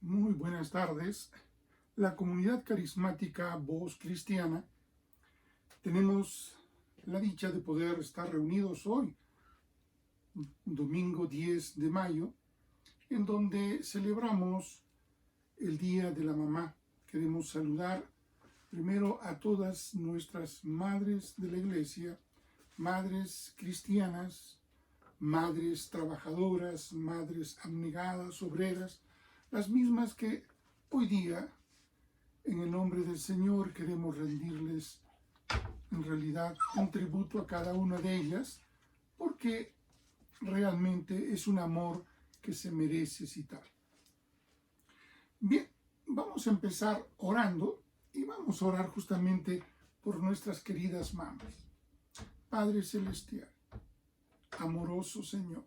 Muy buenas tardes. La comunidad carismática Voz Cristiana tenemos la dicha de poder estar reunidos hoy, domingo 10 de mayo, en donde celebramos el Día de la Mamá. Queremos saludar primero a todas nuestras madres de la iglesia, madres cristianas, madres trabajadoras, madres abnegadas, obreras, las mismas que hoy día, en el nombre del Señor, queremos rendirles en realidad un tributo a cada una de ellas, porque realmente es un amor que se merece citar. Bien, vamos a empezar orando y vamos a orar justamente por nuestras queridas mamás. Padre Celestial, amoroso Señor,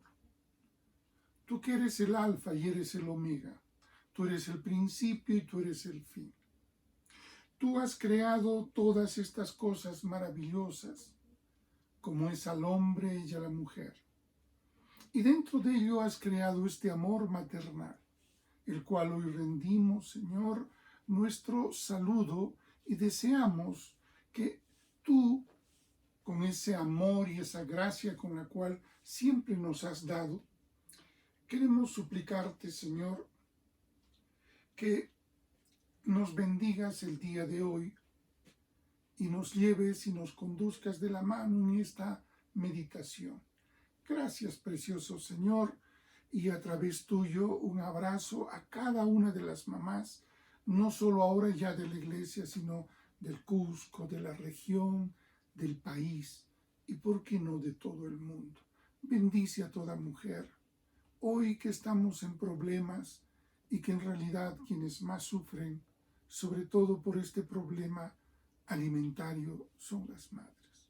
tú que eres el alfa y eres el omega, tú eres el principio y tú eres el fin. Tú has creado todas estas cosas maravillosas, como es al hombre y a la mujer. Y dentro de ello has creado este amor maternal, el cual hoy rendimos, Señor, nuestro saludo y deseamos que tú, con ese amor y esa gracia con la cual siempre nos has dado, queremos suplicarte, Señor, que nos bendigas el día de hoy y nos lleves y nos conduzcas de la mano en esta meditación. Gracias, precioso Señor, y a través tuyo un abrazo a cada una de las mamás, no solo ahora ya de la iglesia, sino del Cusco, de la región, del país y, por qué no, de todo el mundo. Bendice a toda mujer. Hoy que estamos en problemas y que en realidad quienes más sufren, sobre todo por este problema alimentario, son las madres.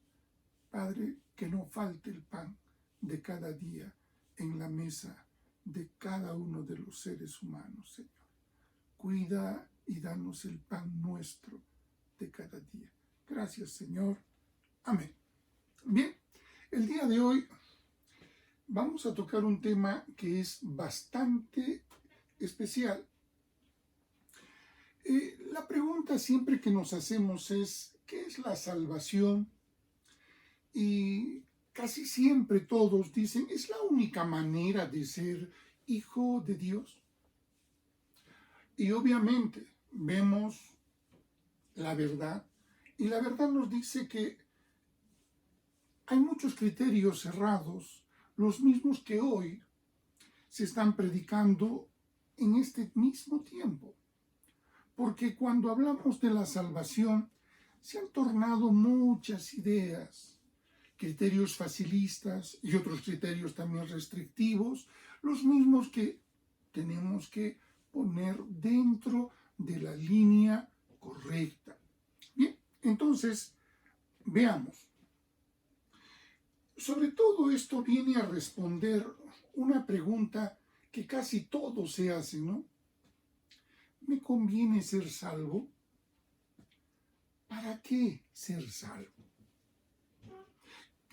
Padre, que no falte el pan de cada día en la mesa de cada uno de los seres humanos, Señor. Cuida y danos el pan nuestro de cada día. Gracias, Señor. Amén. Bien, el día de hoy vamos a tocar un tema que es bastante especial. La pregunta siempre que nos hacemos es, ¿qué es la salvación? Y casi siempre todos dicen, es la única manera de ser hijo de Dios. Y obviamente vemos la verdad, y la verdad nos dice que hay muchos criterios cerrados, los mismos que hoy se están predicando en este mismo tiempo. Porque cuando hablamos de la salvación, se han tornado muchas ideas, criterios facilistas y otros criterios también restrictivos, los mismos que tenemos que poner dentro de la línea correcta. Bien, entonces, veamos. Sobre todo esto viene a responder una pregunta que casi todos se hacen, ¿no? ¿Me conviene ser salvo? ¿Para qué ser salvo?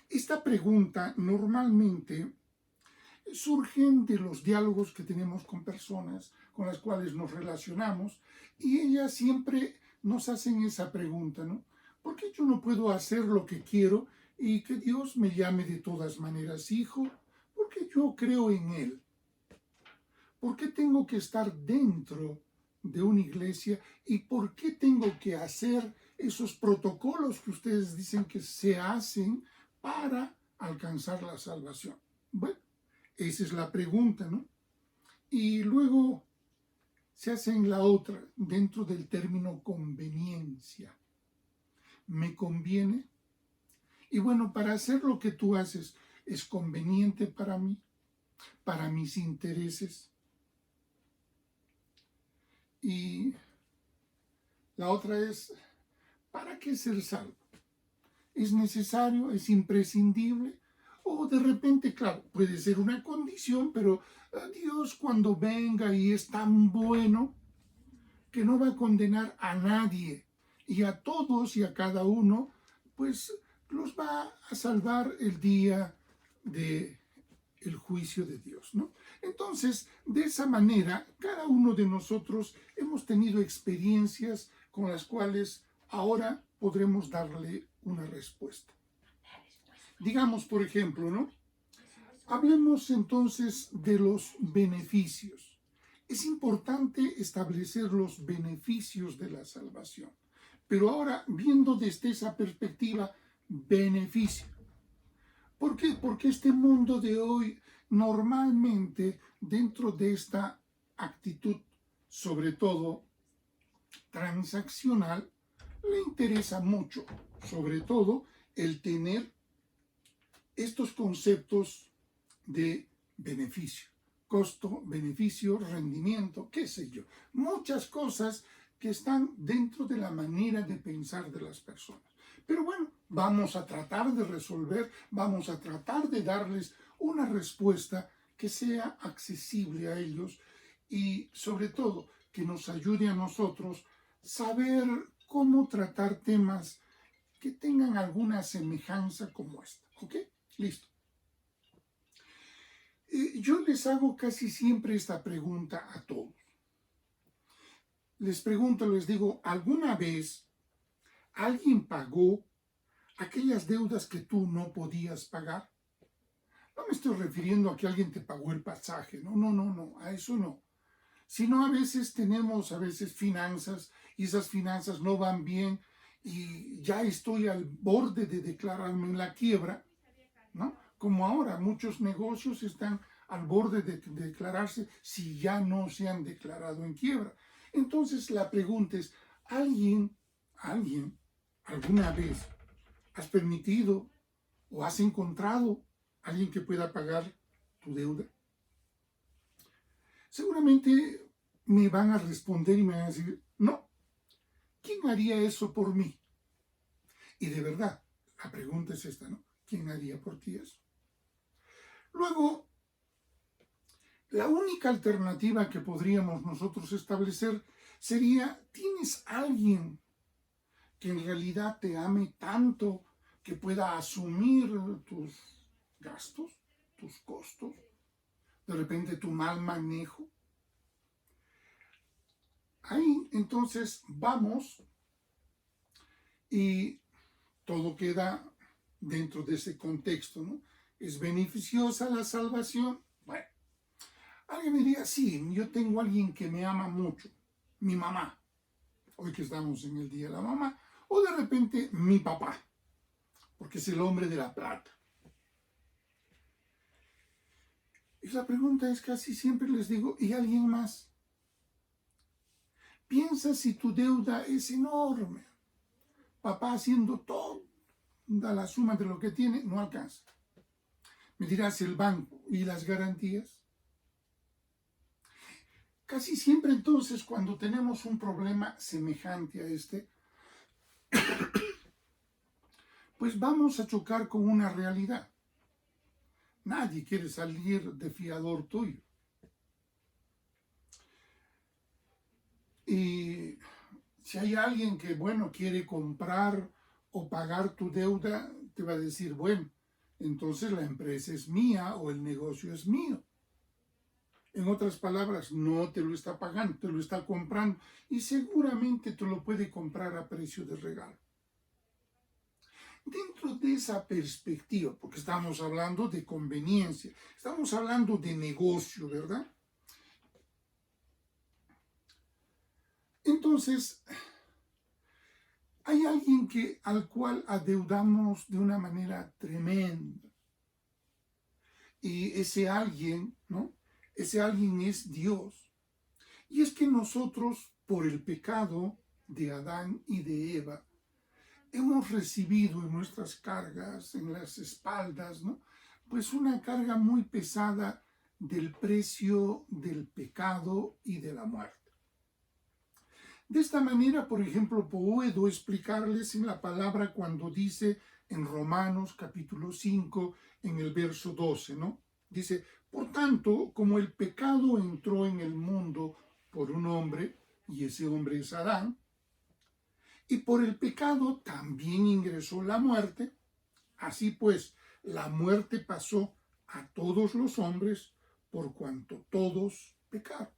Esta pregunta normalmente surgen de los diálogos que tenemos con personas con las cuales nos relacionamos y ellas siempre nos hacen esa pregunta, ¿no? ¿Por qué yo no puedo hacer lo que quiero y que Dios me llame de todas maneras hijo? Porque yo creo en Él. ¿Por qué tengo que estar dentro de una iglesia y por qué tengo que hacer esos protocolos que ustedes dicen que se hacen para alcanzar la salvación? Bueno, esa es la pregunta, ¿no? Y luego se hacen la otra dentro del término conveniencia. ¿Me conviene? Y bueno, para hacer lo que tú haces, ¿es conveniente para mí? ¿Para mis intereses? Y la otra es, ¿para qué ser salvo? ¿Es necesario? ¿Es imprescindible? O de repente, claro, puede ser una condición, pero Dios cuando venga y es tan bueno que no va a condenar a nadie y a todos y a cada uno, pues los va a salvar el día del juicio de Dios, ¿no? Entonces, de esa manera, cada uno de nosotros hemos tenido experiencias con las cuales ahora podremos darle una respuesta. Digamos, por ejemplo, ¿no? Hablemos entonces de los beneficios. Es importante establecer los beneficios de la salvación. Pero ahora, viendo desde esa perspectiva, beneficio. ¿Por qué? Porque este mundo de hoy normalmente dentro de esta actitud, sobre todo transaccional, le interesa mucho, sobre todo, el tener estos conceptos de beneficio, costo, beneficio, rendimiento, qué sé yo, muchas cosas que están dentro de la manera de pensar de las personas. Pero bueno, vamos a tratar de resolver, vamos a tratar de darles una respuesta que sea accesible a ellos y sobre todo que nos ayude a nosotros saber cómo tratar temas que tengan alguna semejanza como esta. ¿Ok? Listo. Yo les hago casi siempre esta pregunta a todos. Les pregunto, les digo, ¿alguna vez alguien pagó aquellas deudas que tú no podías pagar? No me estoy refiriendo a que alguien te pagó el pasaje, no, a eso no. Sino a veces tenemos finanzas y esas finanzas no van bien y ya estoy al borde de declararme en la quiebra, ¿no? Como ahora muchos negocios están al borde de declararse si ya no se han declarado en quiebra. Entonces la pregunta es, ¿alguien, alguna vez has permitido o has encontrado alguien que pueda pagar tu deuda? Seguramente me van a responder y me van a decir, no, ¿quién haría eso por mí? Y de verdad, la pregunta es esta, ¿no? ¿Quién haría por ti eso? Luego, la única alternativa que podríamos nosotros establecer sería, ¿tienes alguien que en realidad te ame tanto que pueda asumir tus gastos, tus costos, de repente tu mal manejo? Ahí entonces vamos y todo queda dentro de ese contexto, ¿no? ¿Es beneficiosa la salvación? Bueno, alguien me diría, sí, yo tengo a alguien que me ama mucho, mi mamá, hoy que estamos en el Día de la Mamá, o de repente mi papá, porque es el hombre de la plata. Y la pregunta es casi siempre les digo, ¿y alguien más? Piensa si tu deuda es enorme. Papá haciendo toda la suma de lo que tiene, no alcanza. Me dirás el banco y las garantías. Casi siempre entonces cuando tenemos un problema semejante a este, pues vamos a chocar con una realidad. Nadie quiere salir de fiador tuyo. Y si hay alguien que, bueno, quiere comprar o pagar tu deuda, te va a decir, bueno, entonces la empresa es mía o el negocio es mío. En otras palabras, no te lo está pagando, te lo está comprando y seguramente te lo puede comprar a precio de regalo. Dentro de esa perspectiva, porque estamos hablando de conveniencia, estamos hablando de negocio, ¿verdad? Entonces, hay alguien al cual adeudamos de una manera tremenda. Y ese alguien, ¿no? Ese alguien es Dios. Y es que nosotros, por el pecado de Adán y de Eva, hemos recibido en nuestras cargas, en las espaldas, ¿no? Pues una carga muy pesada del precio del pecado y de la muerte. De esta manera, por ejemplo, puedo explicarles en la palabra cuando dice en Romanos capítulo 5, en el verso 12, ¿no? Dice, por tanto, como el pecado entró en el mundo por un hombre, y ese hombre es Adán, y por el pecado también ingresó la muerte, así pues, la muerte pasó a todos los hombres por cuanto todos pecaron.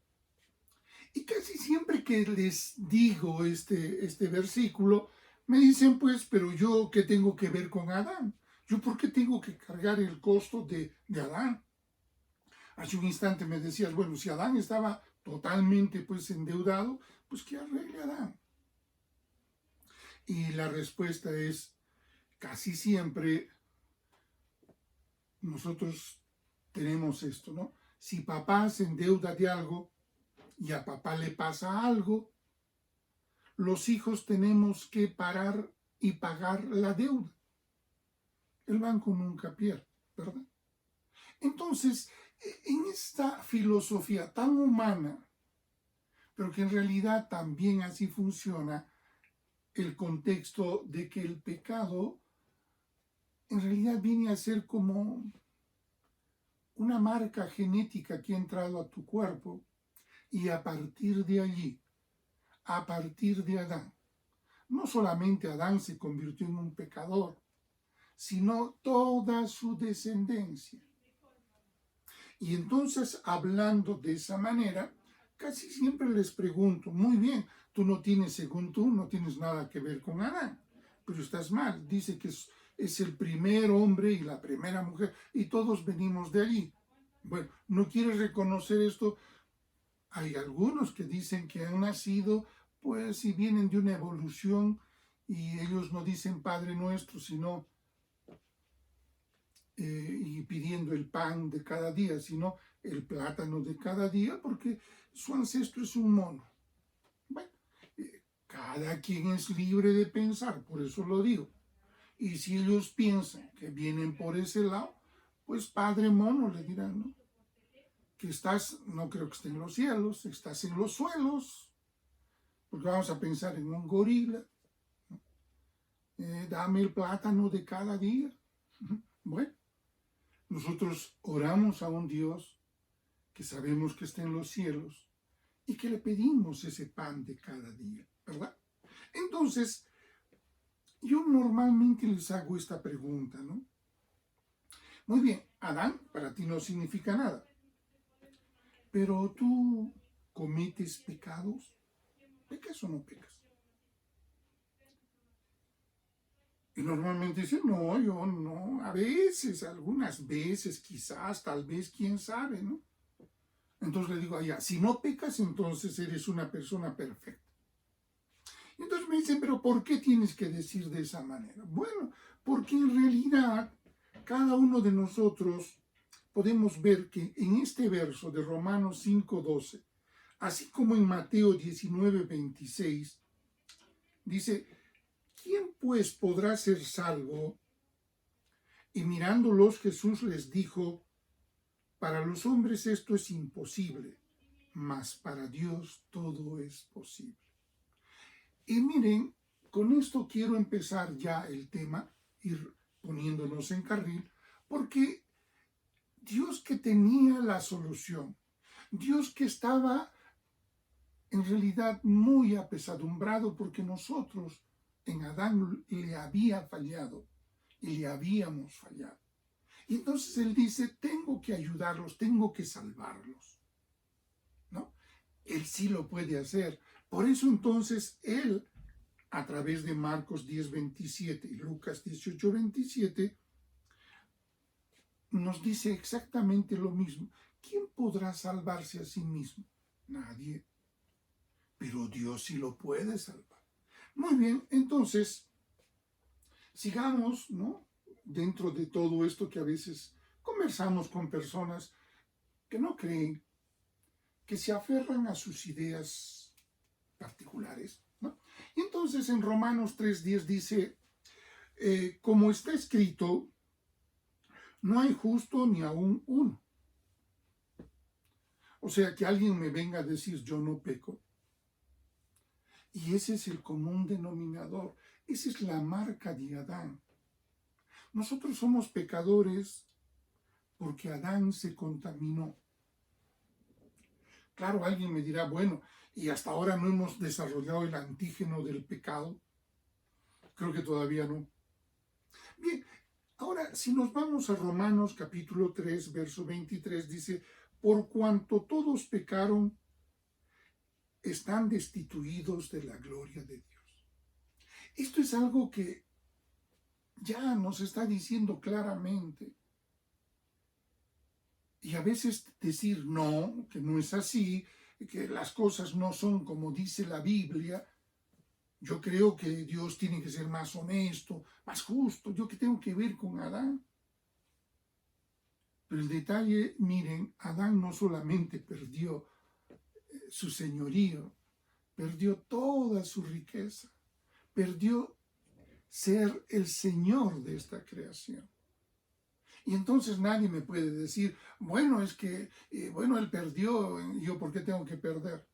Y casi siempre que les digo este versículo, me dicen, pues, pero yo, ¿qué tengo que ver con Adán? ¿Yo por qué tengo que cargar el costo de Adán? Hace un instante me decías, bueno, si Adán estaba totalmente, pues, endeudado, pues, ¿qué arregle Adán? Y la respuesta es, casi siempre nosotros tenemos esto, ¿no? Si papá se endeuda de algo y a papá le pasa algo, los hijos tenemos que parar y pagar la deuda. El banco nunca pierde, ¿verdad? Entonces, en esta filosofía tan humana, pero que en realidad también así funciona, el contexto de que el pecado en realidad viene a ser como una marca genética que ha entrado a tu cuerpo y a partir de allí, a partir de Adán, no solamente Adán se convirtió en un pecador, sino toda su descendencia. Y entonces, hablando de esa manera, casi siempre les pregunto, muy bien, tú no tienes, según tú, no tienes nada que ver con Adán, pero estás mal, dice que es el primer hombre y la primera mujer, y todos venimos de allí. Bueno, ¿no quieres reconocer esto? Hay algunos que dicen que han nacido, pues, y vienen de una evolución, y ellos no dicen Padre Nuestro, sino y pidiendo el pan de cada día, sino el plátano de cada día, porque su ancestro es un mono. Bueno, cada quien es libre de pensar, por eso lo digo. Y si ellos piensan que vienen por ese lado, pues Padre Mono le dirán, ¿no? Que estás, no creo que esté en los cielos, estás en los suelos, porque vamos a pensar en un gorila, ¿no? Dame el plátano de cada día. Bueno, nosotros oramos a un Dios que sabemos que está en los cielos y que le pedimos ese pan de cada día, ¿verdad? Entonces, yo normalmente les hago esta pregunta, ¿no? Muy bien, Adán para ti no significa nada, pero tú cometes pecados, ¿pecas o no pecas? Y normalmente dicen, no, yo no, a veces, algunas veces, quizás, tal vez, quién sabe, ¿no? Entonces le digo, ya, si no pecas, entonces eres una persona perfecta. Y entonces me dicen, pero ¿por qué tienes que decir de esa manera? Bueno, porque en realidad cada uno de nosotros podemos ver que en este verso de Romanos 5:12, así como en Mateo 19:26, dice, ¿quién pues podrá ser salvo? Y mirándolos Jesús les dijo, para los hombres esto es imposible, mas para Dios todo es posible. Y miren, con esto quiero empezar ya el tema, ir poniéndonos en carril, porque Dios que tenía la solución, Dios que estaba en realidad muy apesadumbrado porque nosotros en Adán le había fallado y le habíamos fallado. Y entonces Él dice, tengo que ayudarlos, tengo que salvarlos, ¿no? Él sí lo puede hacer. Por eso entonces Él, a través de Marcos 10:27 y Lucas 18:27, nos dice exactamente lo mismo. ¿Quién podrá salvarse a sí mismo? Nadie. Pero Dios sí lo puede salvar. Muy bien, entonces, sigamos, ¿no? Dentro de todo esto que a veces conversamos con personas que no creen, que se aferran a sus ideas particulares, ¿no? Y entonces en Romanos 3:10 dice, como está escrito, no hay justo ni aún uno. O sea, que alguien me venga a decir yo no peco. Y ese es el común denominador. Esa es la marca de Adán. Nosotros somos pecadores porque Adán se contaminó. Claro, alguien me dirá, bueno, y hasta ahora no hemos desarrollado el antígeno del pecado. Creo que todavía no. Bien, ahora si nos vamos a Romanos capítulo 3, verso 23, dice, por cuanto todos pecaron, están destituidos de la gloria de Dios. Esto es algo que ya nos está diciendo claramente. Y a veces decir no, que no es así, que las cosas no son como dice la Biblia. Yo creo que Dios tiene que ser más honesto, más justo. ¿Yo qué tengo que ver con Adán? Pero el detalle, miren, Adán no solamente perdió su señorío, perdió toda su riqueza, perdió ser el Señor de esta creación. Y entonces nadie me puede decir, bueno, es que, él perdió, ¿yo por qué tengo que perder?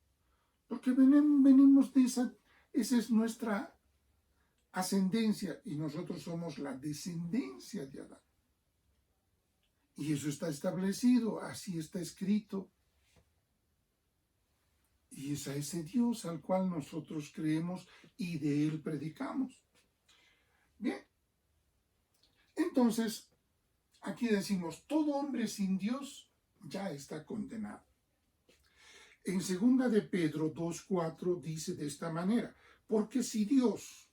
Porque venimos de esa es nuestra ascendencia y nosotros somos la descendencia de Adán. Y eso está establecido, así está escrito. Y es a ese Dios al cual nosotros creemos y de Él predicamos. Bien, entonces, aquí decimos, todo hombre sin Dios ya está condenado. En 2 de Pedro 2:4 dice de esta manera, porque si Dios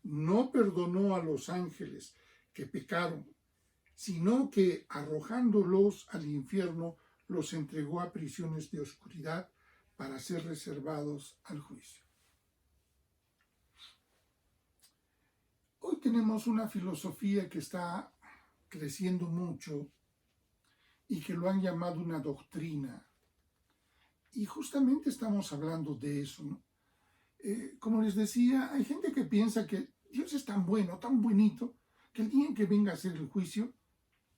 no perdonó a los ángeles que pecaron, sino que arrojándolos al infierno, los entregó a prisiones de oscuridad para ser reservados al juicio. Hoy tenemos una filosofía que está creciendo mucho y que lo han llamado una doctrina. Y justamente estamos hablando de eso, ¿no? Como les decía, hay gente que piensa que Dios es tan bueno, tan bonito, que el día en que venga a hacer el juicio,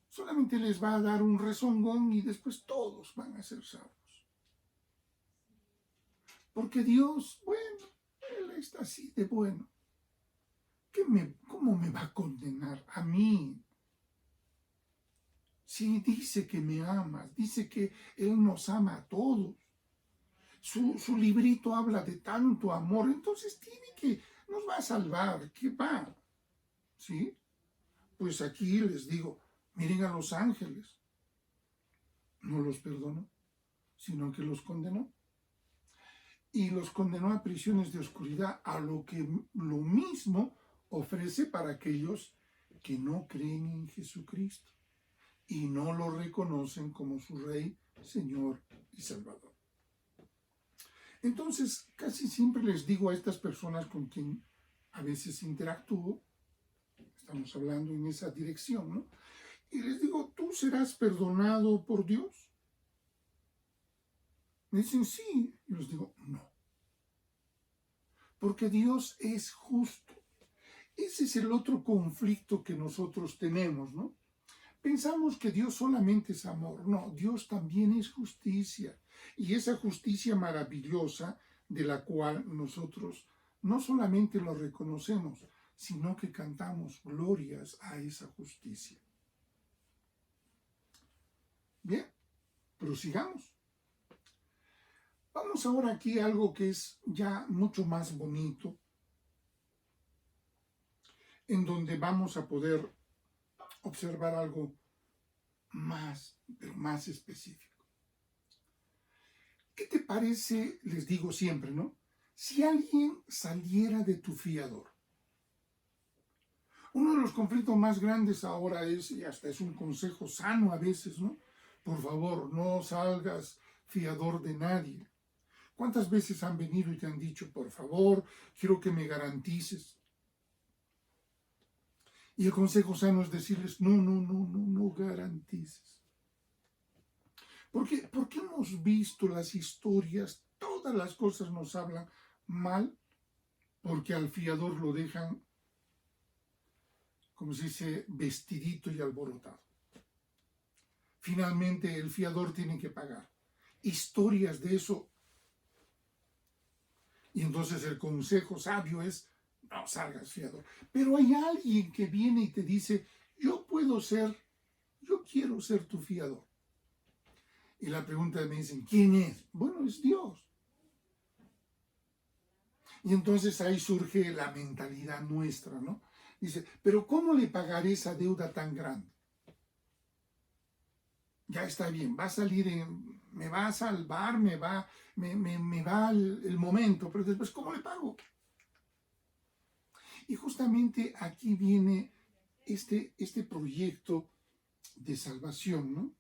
solamente les va a dar un rezongón y después todos van a ser salvos. Porque Dios, bueno, Él está así de bueno. ¿Cómo me va a condenar a mí? Si dice que me ama, dice que Él nos ama a todos. Su librito habla de tanto amor, entonces nos va a salvar, ¿qué va? ¿Sí? Pues aquí les digo, miren a los ángeles, no los perdonó, sino que los condenó. Y los condenó a prisiones de oscuridad, a lo mismo ofrece para aquellos que no creen en Jesucristo y no lo reconocen como su Rey, Señor y Salvador. Entonces, casi siempre les digo a estas personas con quien a veces interactúo, estamos hablando en esa dirección, ¿no? Y les digo, ¿tú serás perdonado por Dios? Me dicen, sí. Y les digo, no. Porque Dios es justo. Ese es el otro conflicto que nosotros tenemos, ¿no? Pensamos que Dios solamente es amor. No, Dios también es justicia. Y esa justicia maravillosa de la cual nosotros no solamente lo reconocemos, sino que cantamos glorias a esa justicia. Bien, prosigamos. Vamos ahora aquí a algo que es ya mucho más bonito, en donde vamos a poder observar algo más, pero más específico. ¿Qué te parece, les digo siempre, ¿no? Si alguien saliera de tu fiador. Uno de los conflictos más grandes ahora es, y hasta es un consejo sano a veces, ¿no? Por favor, no salgas fiador de nadie. ¿Cuántas veces han venido y te han dicho, por favor, quiero que me garantices? Y el consejo sano es decirles, no garantices. Porque hemos visto las historias, todas las cosas nos hablan mal, porque al fiador lo dejan, como se dice, vestidito y alborotado. Finalmente el fiador tiene que pagar. Historias de eso. Y entonces el consejo sabio es, no salgas fiador. Pero hay alguien que viene y te dice, yo quiero ser tu fiador. Y la pregunta me dicen, ¿quién es? Bueno, es Dios. Y entonces ahí surge la mentalidad nuestra, ¿no? Dice, pero ¿cómo le pagaré esa deuda tan grande? Ya está bien, va a salir en me va a salvar, me va el momento, pero después, ¿cómo le pago? Y justamente aquí viene este proyecto de salvación, ¿no?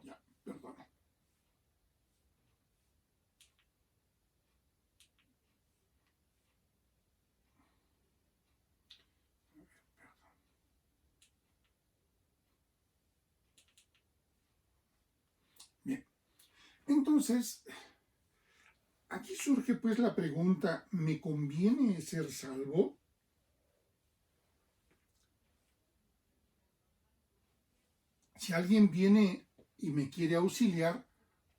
Ya, perdona. Bien, entonces, aquí surge pues la pregunta, ¿me conviene ser salvo? Si alguien viene y me quiere auxiliar,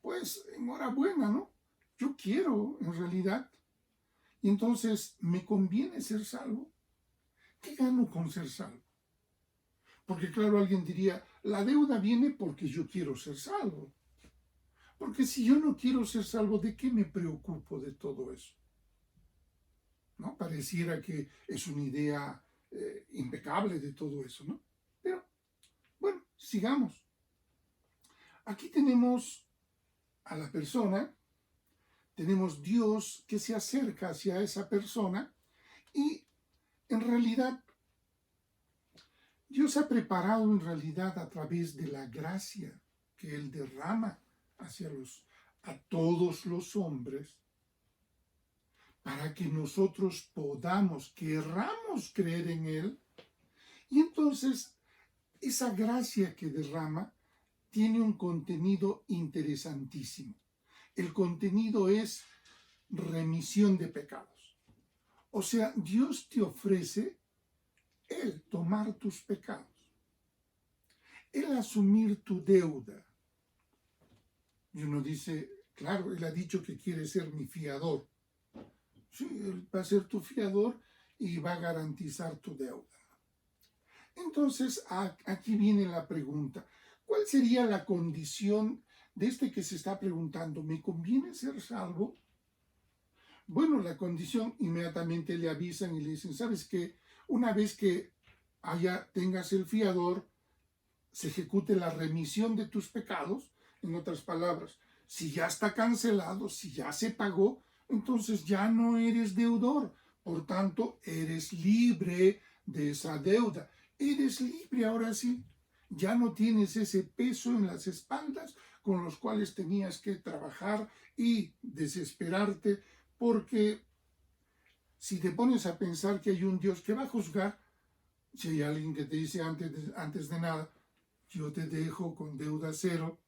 pues enhorabuena, ¿no? Yo quiero, en realidad. Y entonces, ¿me conviene ser salvo? ¿Qué gano con ser salvo? Porque claro, alguien diría, la deuda viene porque yo quiero ser salvo. Porque si yo no quiero ser salvo, ¿de qué me preocupo de todo eso? ¿No? Pareciera que es una idea impecable de todo eso, ¿no? Pero, bueno, sigamos. Aquí tenemos a la persona, tenemos Dios que se acerca hacia esa persona y en realidad Dios ha preparado en realidad a través de la gracia que Él derrama a todos los hombres para que nosotros querramos creer en Él. Y entonces esa gracia que derrama tiene un contenido interesantísimo. El contenido es remisión de pecados. O sea, Dios te ofrece el tomar tus pecados, el asumir tu deuda. Y uno dice, claro, Él ha dicho que quiere ser mi fiador. Sí, Él va a ser tu fiador y va a garantizar tu deuda. Entonces, aquí viene la pregunta. ¿Cuál sería la condición de este que se está preguntando? ¿Me conviene ser salvo? Bueno, la condición inmediatamente le avisan y le dicen, ¿sabes qué? Una vez que tengas el fiador, se ejecute la remisión de tus pecados. En otras palabras, si ya está cancelado, si ya se pagó, entonces ya no eres deudor. Por tanto, eres libre de esa deuda. Eres libre ahora sí. Ya no tienes ese peso en las espaldas con los cuales tenías que trabajar y desesperarte, porque si te pones a pensar que hay un Dios que va a juzgar, si hay alguien que te dice antes de nada, yo te dejo con deuda cero,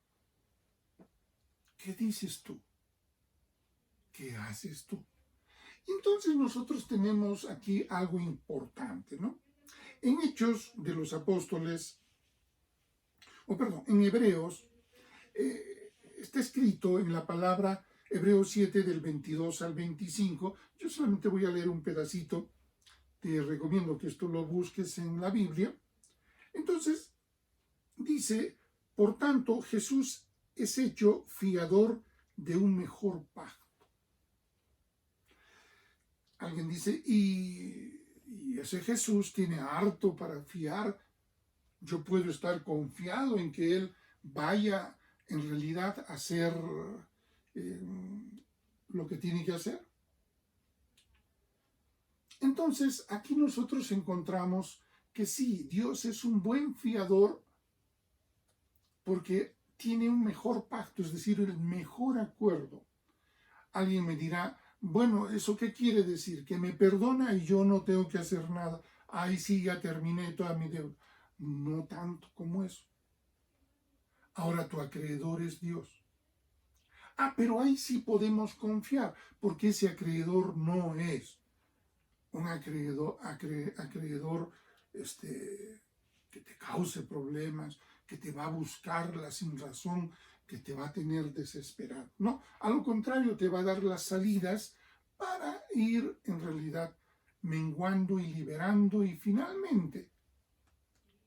¿qué dices tú? ¿Qué haces tú? Entonces nosotros tenemos aquí algo importante, ¿no? En Hechos de los Apóstoles, en Hebreos, está escrito en la palabra Hebreos 7 del 22 al 25. Yo solamente voy a leer un pedacito. Te recomiendo que esto lo busques en la Biblia. Entonces, dice, por tanto, Jesús es hecho fiador de un mejor pacto. Alguien dice, y ese Jesús tiene harto para fiar. Yo puedo estar confiado en que Él vaya en realidad a hacer eh, lo que tiene que hacer. Entonces, aquí nosotros encontramos que sí, Dios es un buen fiador porque tiene un mejor pacto, es decir, el mejor acuerdo. Alguien me dirá, bueno, ¿eso qué quiere decir? ¿Que me perdona y yo no tengo que hacer nada? Ahí sí, ya terminé toda mi deuda. No tanto como eso. Ahora tu acreedor es Dios. Pero ahí sí podemos confiar, porque ese acreedor no es un acreedor que te cause problemas, que te va a buscar la sin razón, que te va a tener desesperado. No, a lo contrario, te va a dar las salidas para ir en realidad menguando y liberando, y finalmente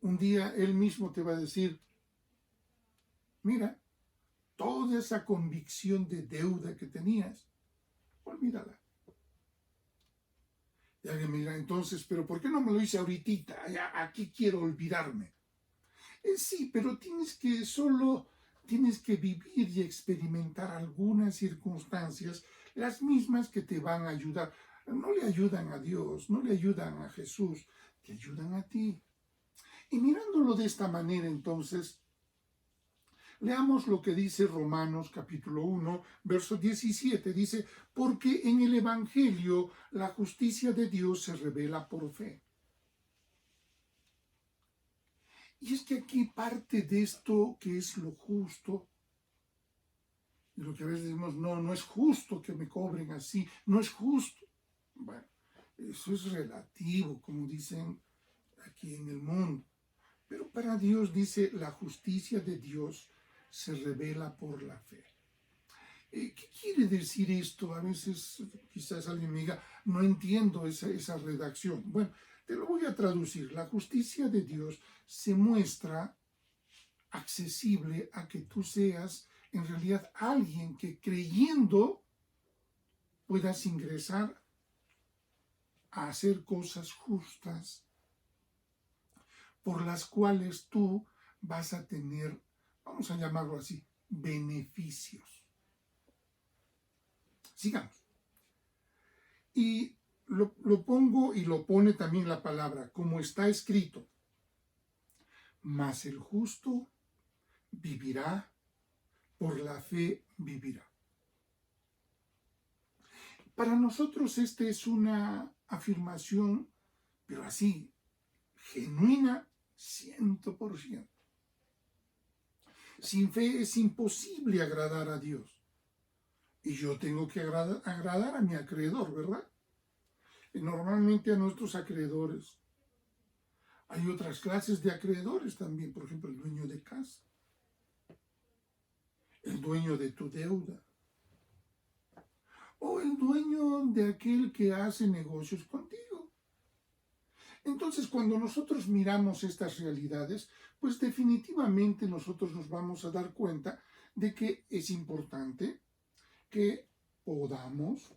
un día Él mismo te va a decir, mira, toda esa convicción de deuda que tenías, olvídala. Y alguien me dirá, entonces, pero ¿por qué no me lo hice ahorita? Aquí quiero olvidarme. Sí, pero tienes que vivir y experimentar algunas circunstancias, las mismas que te van a ayudar. No le ayudan a Dios, no le ayudan a Jesús, te ayudan a ti. Y mirándolo de esta manera, entonces, leamos lo que dice Romanos capítulo 1, verso 17. Dice, porque en el Evangelio la justicia de Dios se revela por fe. Y es que aquí parte de esto que es lo justo, y lo que a veces decimos, no, no es justo que me cobren así, no es justo. Bueno, eso es relativo, como dicen aquí en el mundo. Pero para Dios dice, la justicia de Dios se revela por la fe. ¿Qué quiere decir esto? A veces quizás alguien me diga, no entiendo esa redacción. Bueno, te lo voy a traducir. La justicia de Dios se muestra accesible a que tú seas en realidad alguien que creyendo puedas ingresar a hacer cosas justas por las cuales tú vas a tener, vamos a llamarlo así, beneficios. Sigamos. Y lo pongo y lo pone también la palabra, como está escrito, mas el justo vivirá, por la fe vivirá. Para nosotros esta es una afirmación, pero así, genuina, 100%. Sin fe es imposible agradar a Dios. Y yo tengo que agradar a mi acreedor, ¿verdad? Y normalmente a nuestros acreedores. Hay otras clases de acreedores también, por ejemplo, el dueño de casa, el dueño de tu deuda, o el dueño de aquel que hace negocios contigo. Entonces, cuando nosotros miramos estas realidades, pues definitivamente nosotros nos vamos a dar cuenta de que es importante que podamos,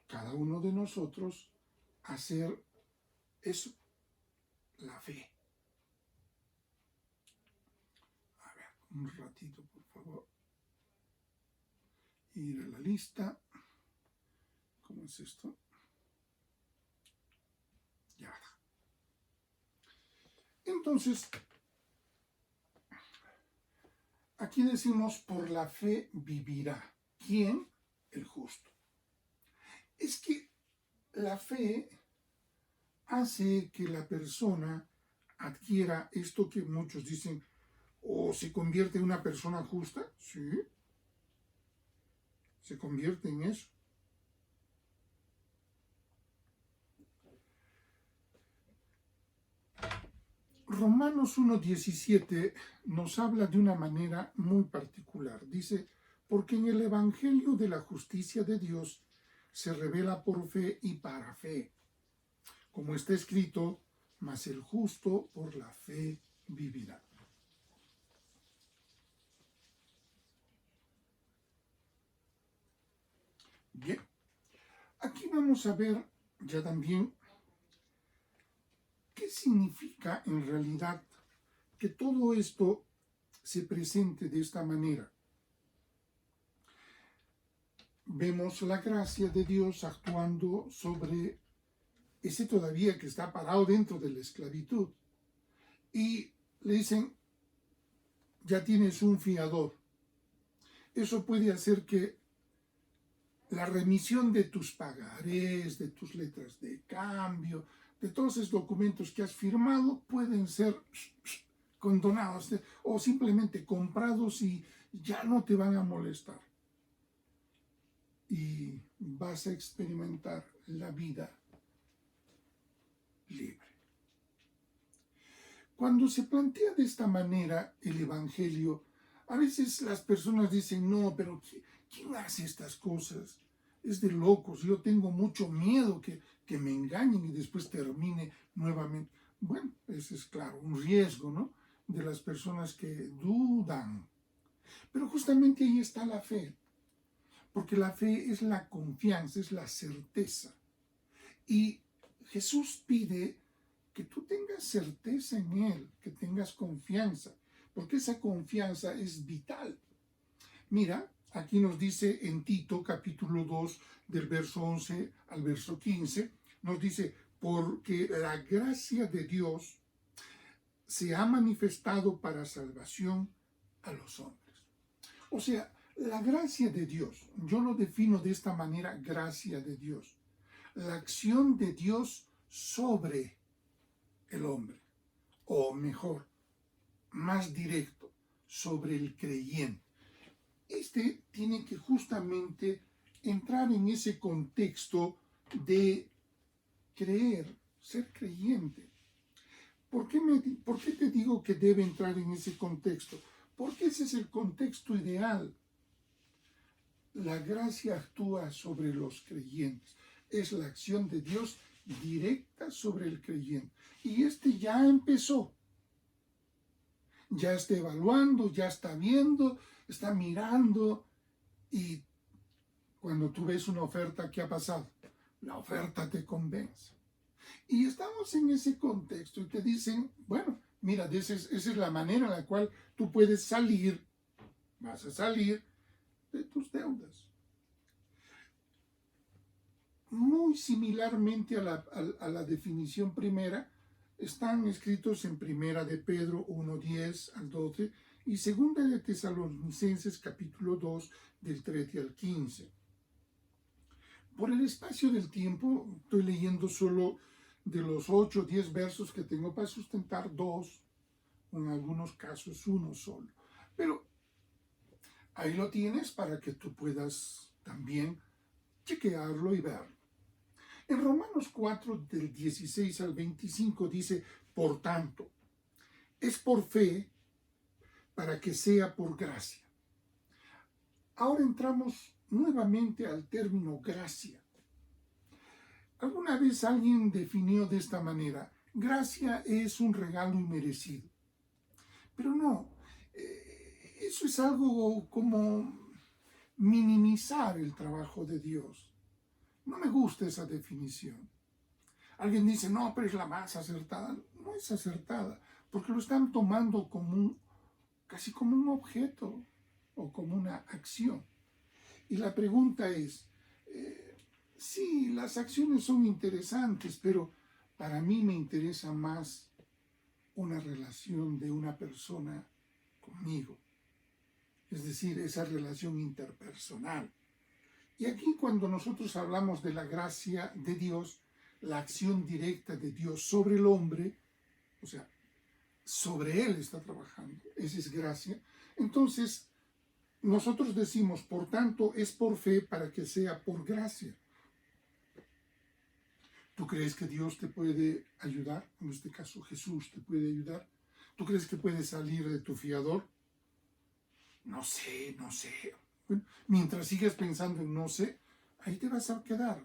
cada uno de nosotros, hacer eso, la fe. A ver, un ratito, por favor. Ir a la lista. ¿Cómo es esto? Ya. Entonces, aquí decimos, por la fe vivirá. ¿Quién? El justo. Es que la fe hace que la persona adquiera esto que muchos dicen, o se convierte en una persona justa. Sí, se convierte en eso. Romanos 1:17 nos habla de una manera muy particular. Dice, porque en el Evangelio de la justicia de Dios se revela por fe y para fe. Como está escrito, mas el justo por la fe vivirá. Bien, aquí vamos a ver ya también qué significa en realidad que todo esto se presente de esta manera. Vemos la gracia de Dios actuando sobre ese todavía que está parado dentro de la esclavitud. Y le dicen, ya tienes un fiador. Eso puede hacer que la remisión de tus pagarés, de tus letras de cambio, de todos esos documentos que has firmado, pueden ser condonados o simplemente comprados y ya no te van a molestar. Y vas a experimentar la vida libre. Cuando se plantea de esta manera el Evangelio, a veces las personas dicen, no, pero ¿quién hace estas cosas? Es de locos, yo tengo mucho miedo que me engañen y después termine nuevamente. Bueno, ese es claro, un riesgo, ¿no? De las personas que dudan. Pero justamente ahí está la fe, porque la fe es la confianza, es la certeza. Y Jesús pide que tú tengas certeza en Él, que tengas confianza, porque esa confianza es vital. Mira, aquí nos dice en Tito capítulo 2 del verso 11 al verso 15, nos dice, porque la gracia de Dios se ha manifestado para salvación a los hombres. O sea, la gracia de Dios, yo lo defino de esta manera, gracia de Dios, la acción de Dios sobre el hombre, o mejor, más directo, sobre el creyente. Este tiene que justamente entrar en ese contexto de creer, ser creyente. ¿Por qué te digo que debe entrar en ese contexto? Porque ese es el contexto ideal. La gracia actúa sobre los creyentes. Es la acción de Dios directa sobre el creyente. Y este ya empezó. Ya está evaluando, ya está viendo, está mirando. Y cuando tú ves una oferta, ¿qué ha pasado? La oferta te convence. Y estamos en ese contexto y te dicen, bueno, mira, esa es la manera en la cual tú puedes salir, vas a salir de tus deudas. Muy similarmente a la definición primera, están escritos en Primera de Pedro 1:10 al 12 y Segunda de Tesalonicenses capítulo 2 del 13 al 15. Por el espacio del tiempo, estoy leyendo solo de los 8 o 10 versos que tengo para sustentar 2, en algunos casos uno solo. Pero ahí lo tienes para que tú puedas también chequearlo y verlo. En Romanos 4, del 16 al 25 dice, por tanto, es por fe para que sea por gracia. Ahora entramos nuevamente al término gracia. ¿Alguna vez alguien definió de esta manera? Gracia es un regalo inmerecido. Pero no, eso es algo como minimizar el trabajo de Dios. No me gusta esa definición. Alguien dice, no, pero es la más acertada. No es acertada, porque lo están tomando como casi como un objeto o como una acción. Y la pregunta es, sí, las acciones son interesantes, pero para mí me interesa más una relación de una persona conmigo. Es decir, esa relación interpersonal. Y aquí cuando nosotros hablamos de la gracia de Dios, la acción directa de Dios sobre el hombre, o sea, sobre él está trabajando, esa es gracia. Entonces, nosotros decimos, por tanto, es por fe para que sea por gracia. ¿Tú crees que Dios te puede ayudar? En este caso, Jesús te puede ayudar. ¿Tú crees que puedes salir de tu fiador? No sé. Bueno, mientras sigas pensando en no sé, ahí te vas a quedar.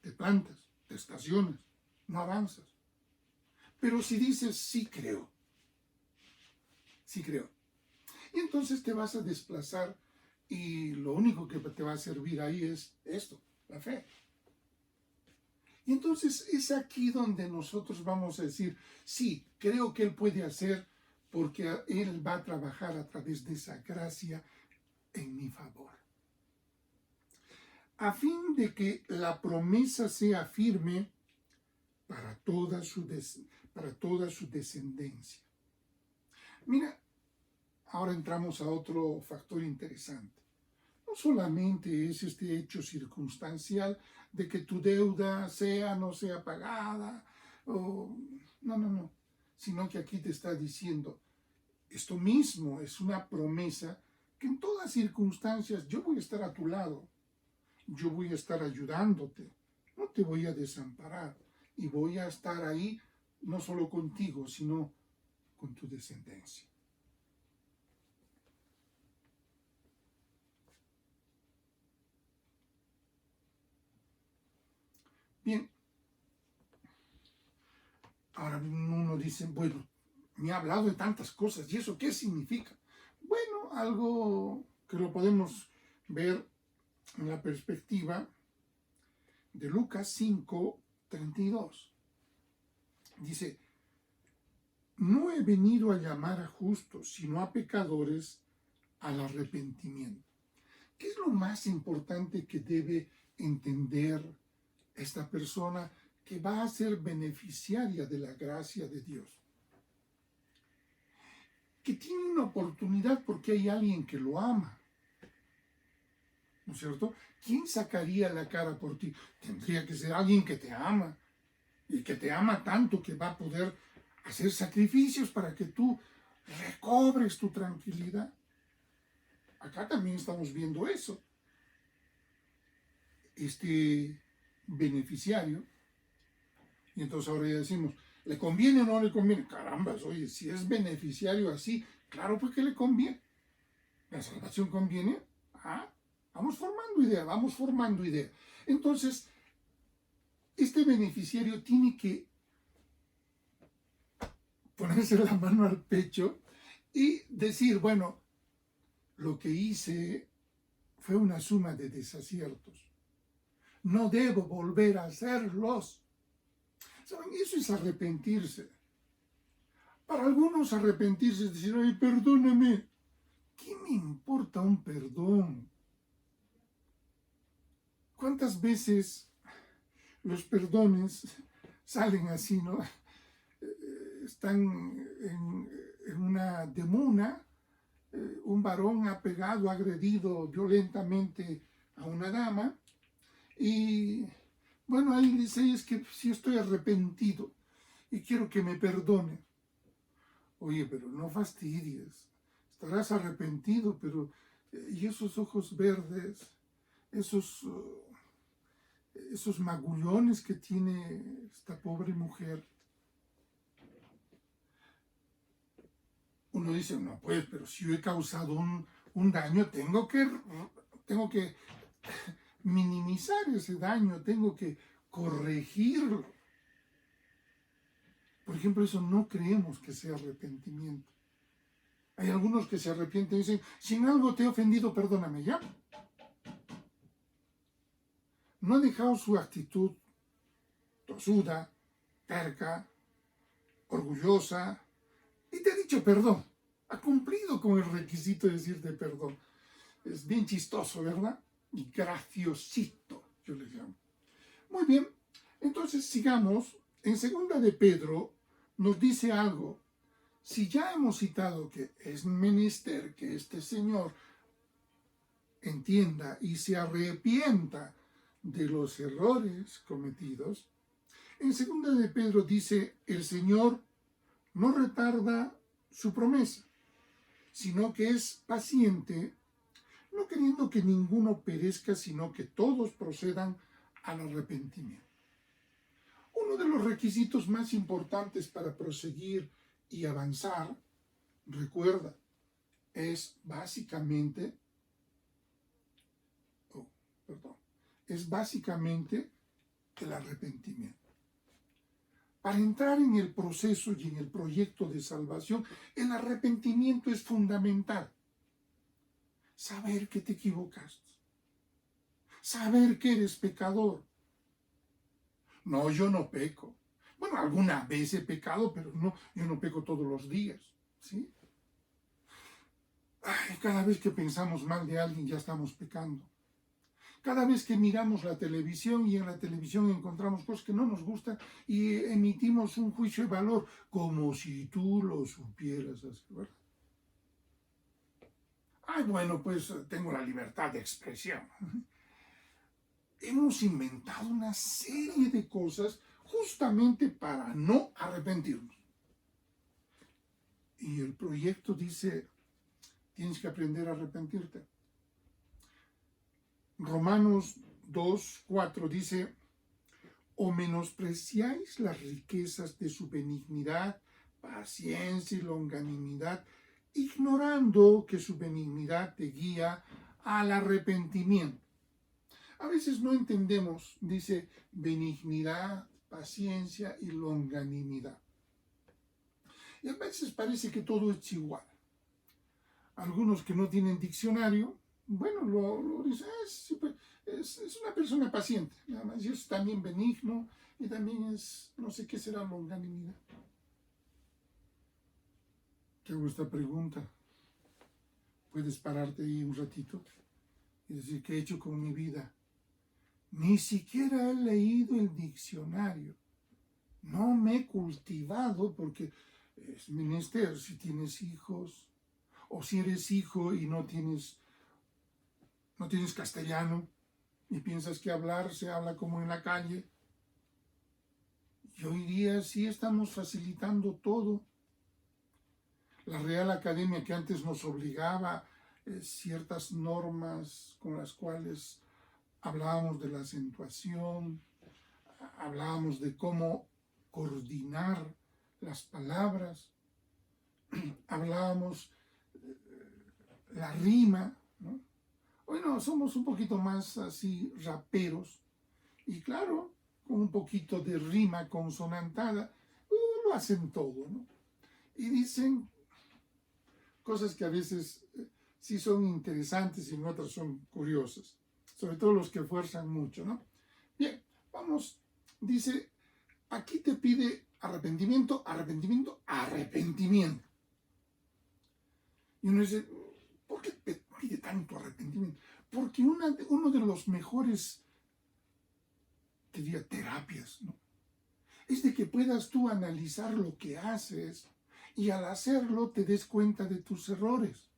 Te plantas, te estacionas, no avanzas. Pero si dices sí creo, y entonces te vas a desplazar y lo único que te va a servir ahí es esto, la fe. Y entonces es aquí donde nosotros vamos a decir, sí, creo que Él puede hacer porque Él va a trabajar a través de esa gracia en mi favor. A fin de que la promesa sea firme para toda su descendencia. Mira, ahora entramos a otro factor interesante. No solamente es este hecho circunstancial de que tu deuda sea o no sea pagada, no, sino que aquí te está diciendo, esto mismo es una promesa que en todas circunstancias yo voy a estar a tu lado, yo voy a estar ayudándote, no te voy a desamparar y voy a estar ahí no solo contigo, sino con tu descendencia. Bien, ahora uno dice, bueno, me ha hablado de tantas cosas, ¿y eso qué significa? Bueno, algo que lo podemos ver en la perspectiva de Lucas 5, 32. Dice, no he venido a llamar a justos, sino a pecadores al arrepentimiento. ¿Qué es lo más importante que debe entender esta persona que va a ser beneficiaria de la gracia de Dios? Que tiene una oportunidad porque hay alguien que lo ama. ¿No es cierto? ¿Quién sacaría la cara por ti? Tendría que ser alguien que te ama y que te ama tanto que va a poder hacer sacrificios para que tú recobres tu tranquilidad. Acá también estamos viendo eso. Este beneficiario, y entonces ahora ya decimos, ¿le conviene o no le conviene? Carambas, oye, si es beneficiario así, claro, pues que le conviene. ¿La salvación conviene? Vamos formando idea. Entonces, este beneficiario tiene que ponerse la mano al pecho y decir, bueno, lo que hice fue una suma de desaciertos. No debo volver a hacerlos. ¿Saben? Eso es arrepentirse. Para algunos arrepentirse es decir, ay, perdóname. ¿Qué me importa un perdón? ¿Cuántas veces los perdones salen así, ¿no? Están en una demuna, un varón ha pegado, ha agredido violentamente a una dama y bueno, ahí dice, es que sí estoy arrepentido y quiero que me perdone. Oye, pero no fastidies, estarás arrepentido, pero y esos ojos verdes, esos magullones que tiene esta pobre mujer. Uno dice, no, pues, pero si yo he causado un daño, tengo que minimizar ese daño, tengo que corregirlo. Por ejemplo, eso no creemos que sea arrepentimiento. Hay algunos que se arrepienten y dicen, si en algo te he ofendido, perdóname, ¿ya? No ha dejado su actitud tosuda, terca, orgullosa, y te ha dicho perdón. Ha cumplido con el requisito de decirte perdón. Es bien chistoso, ¿verdad? Y graciosito, yo le llamo. Muy bien, entonces sigamos. En segunda de Pedro nos dice algo. Si ya hemos citado que es menester que este señor entienda y se arrepienta de los errores cometidos, en segunda de Pedro dice, el Señor no retarda su promesa, sino que es paciente, no queriendo que ninguno perezca, sino que todos procedan al arrepentimiento. Uno de los requisitos más importantes para proseguir y avanzar, recuerda, es básicamente el arrepentimiento. Para entrar en el proceso y en el proyecto de salvación, el arrepentimiento es fundamental. Saber que te equivocaste. Saber que eres pecador. No, yo no peco. Bueno, alguna vez he pecado, pero no, yo no peco todos los días. ¿Sí? Ay, cada vez que pensamos mal de alguien ya estamos pecando. Cada vez que miramos la televisión y en la televisión encontramos cosas que no nos gustan y emitimos un juicio de valor como si tú lo supieras hacer, ¿verdad? Ay, bueno, pues tengo la libertad de expresión. Hemos inventado una serie de cosas justamente para no arrepentirnos. Y el proyecto dice, tienes que aprender a arrepentirte. Romanos 2:4 dice, o menospreciáis las riquezas de su benignidad, paciencia y longanimidad, ignorando que su benignidad te guía al arrepentimiento. A veces no entendemos, dice, benignidad, paciencia y longanimidad. Y a veces parece que todo es igual. Algunos que no tienen diccionario, bueno, lo dicen, es una persona paciente, nada más, y es también benigno, y también es, no sé qué será longanimidad. Te hago esta pregunta. Puedes pararte ahí un ratito y decir, ¿qué he hecho con mi vida? Ni siquiera he leído el diccionario. No me he cultivado porque es menester si tienes hijos o si eres hijo y no tienes castellano y piensas que hablar se habla como en la calle. Y hoy día sí estamos facilitando todo. La Real Academia, que antes nos obligaba ciertas normas con las cuales hablábamos de la acentuación, hablábamos de cómo coordinar las palabras, hablábamos la rima, ¿no? Hoy no, somos un poquito más así raperos y claro, con un poquito de rima consonantada, lo hacen todo, ¿no? Y dicen cosas que a veces sí son interesantes y en otras son curiosas, sobre todo los que fuerzan mucho, ¿no? Bien, vamos, dice, aquí te pide arrepentimiento, arrepentimiento, arrepentimiento. Y uno dice, ¿por qué pide tanto arrepentimiento? Porque uno de los mejores, te diría, terapias, ¿no? Es de que puedas tú analizar lo que haces y al hacerlo te des cuenta de tus errores.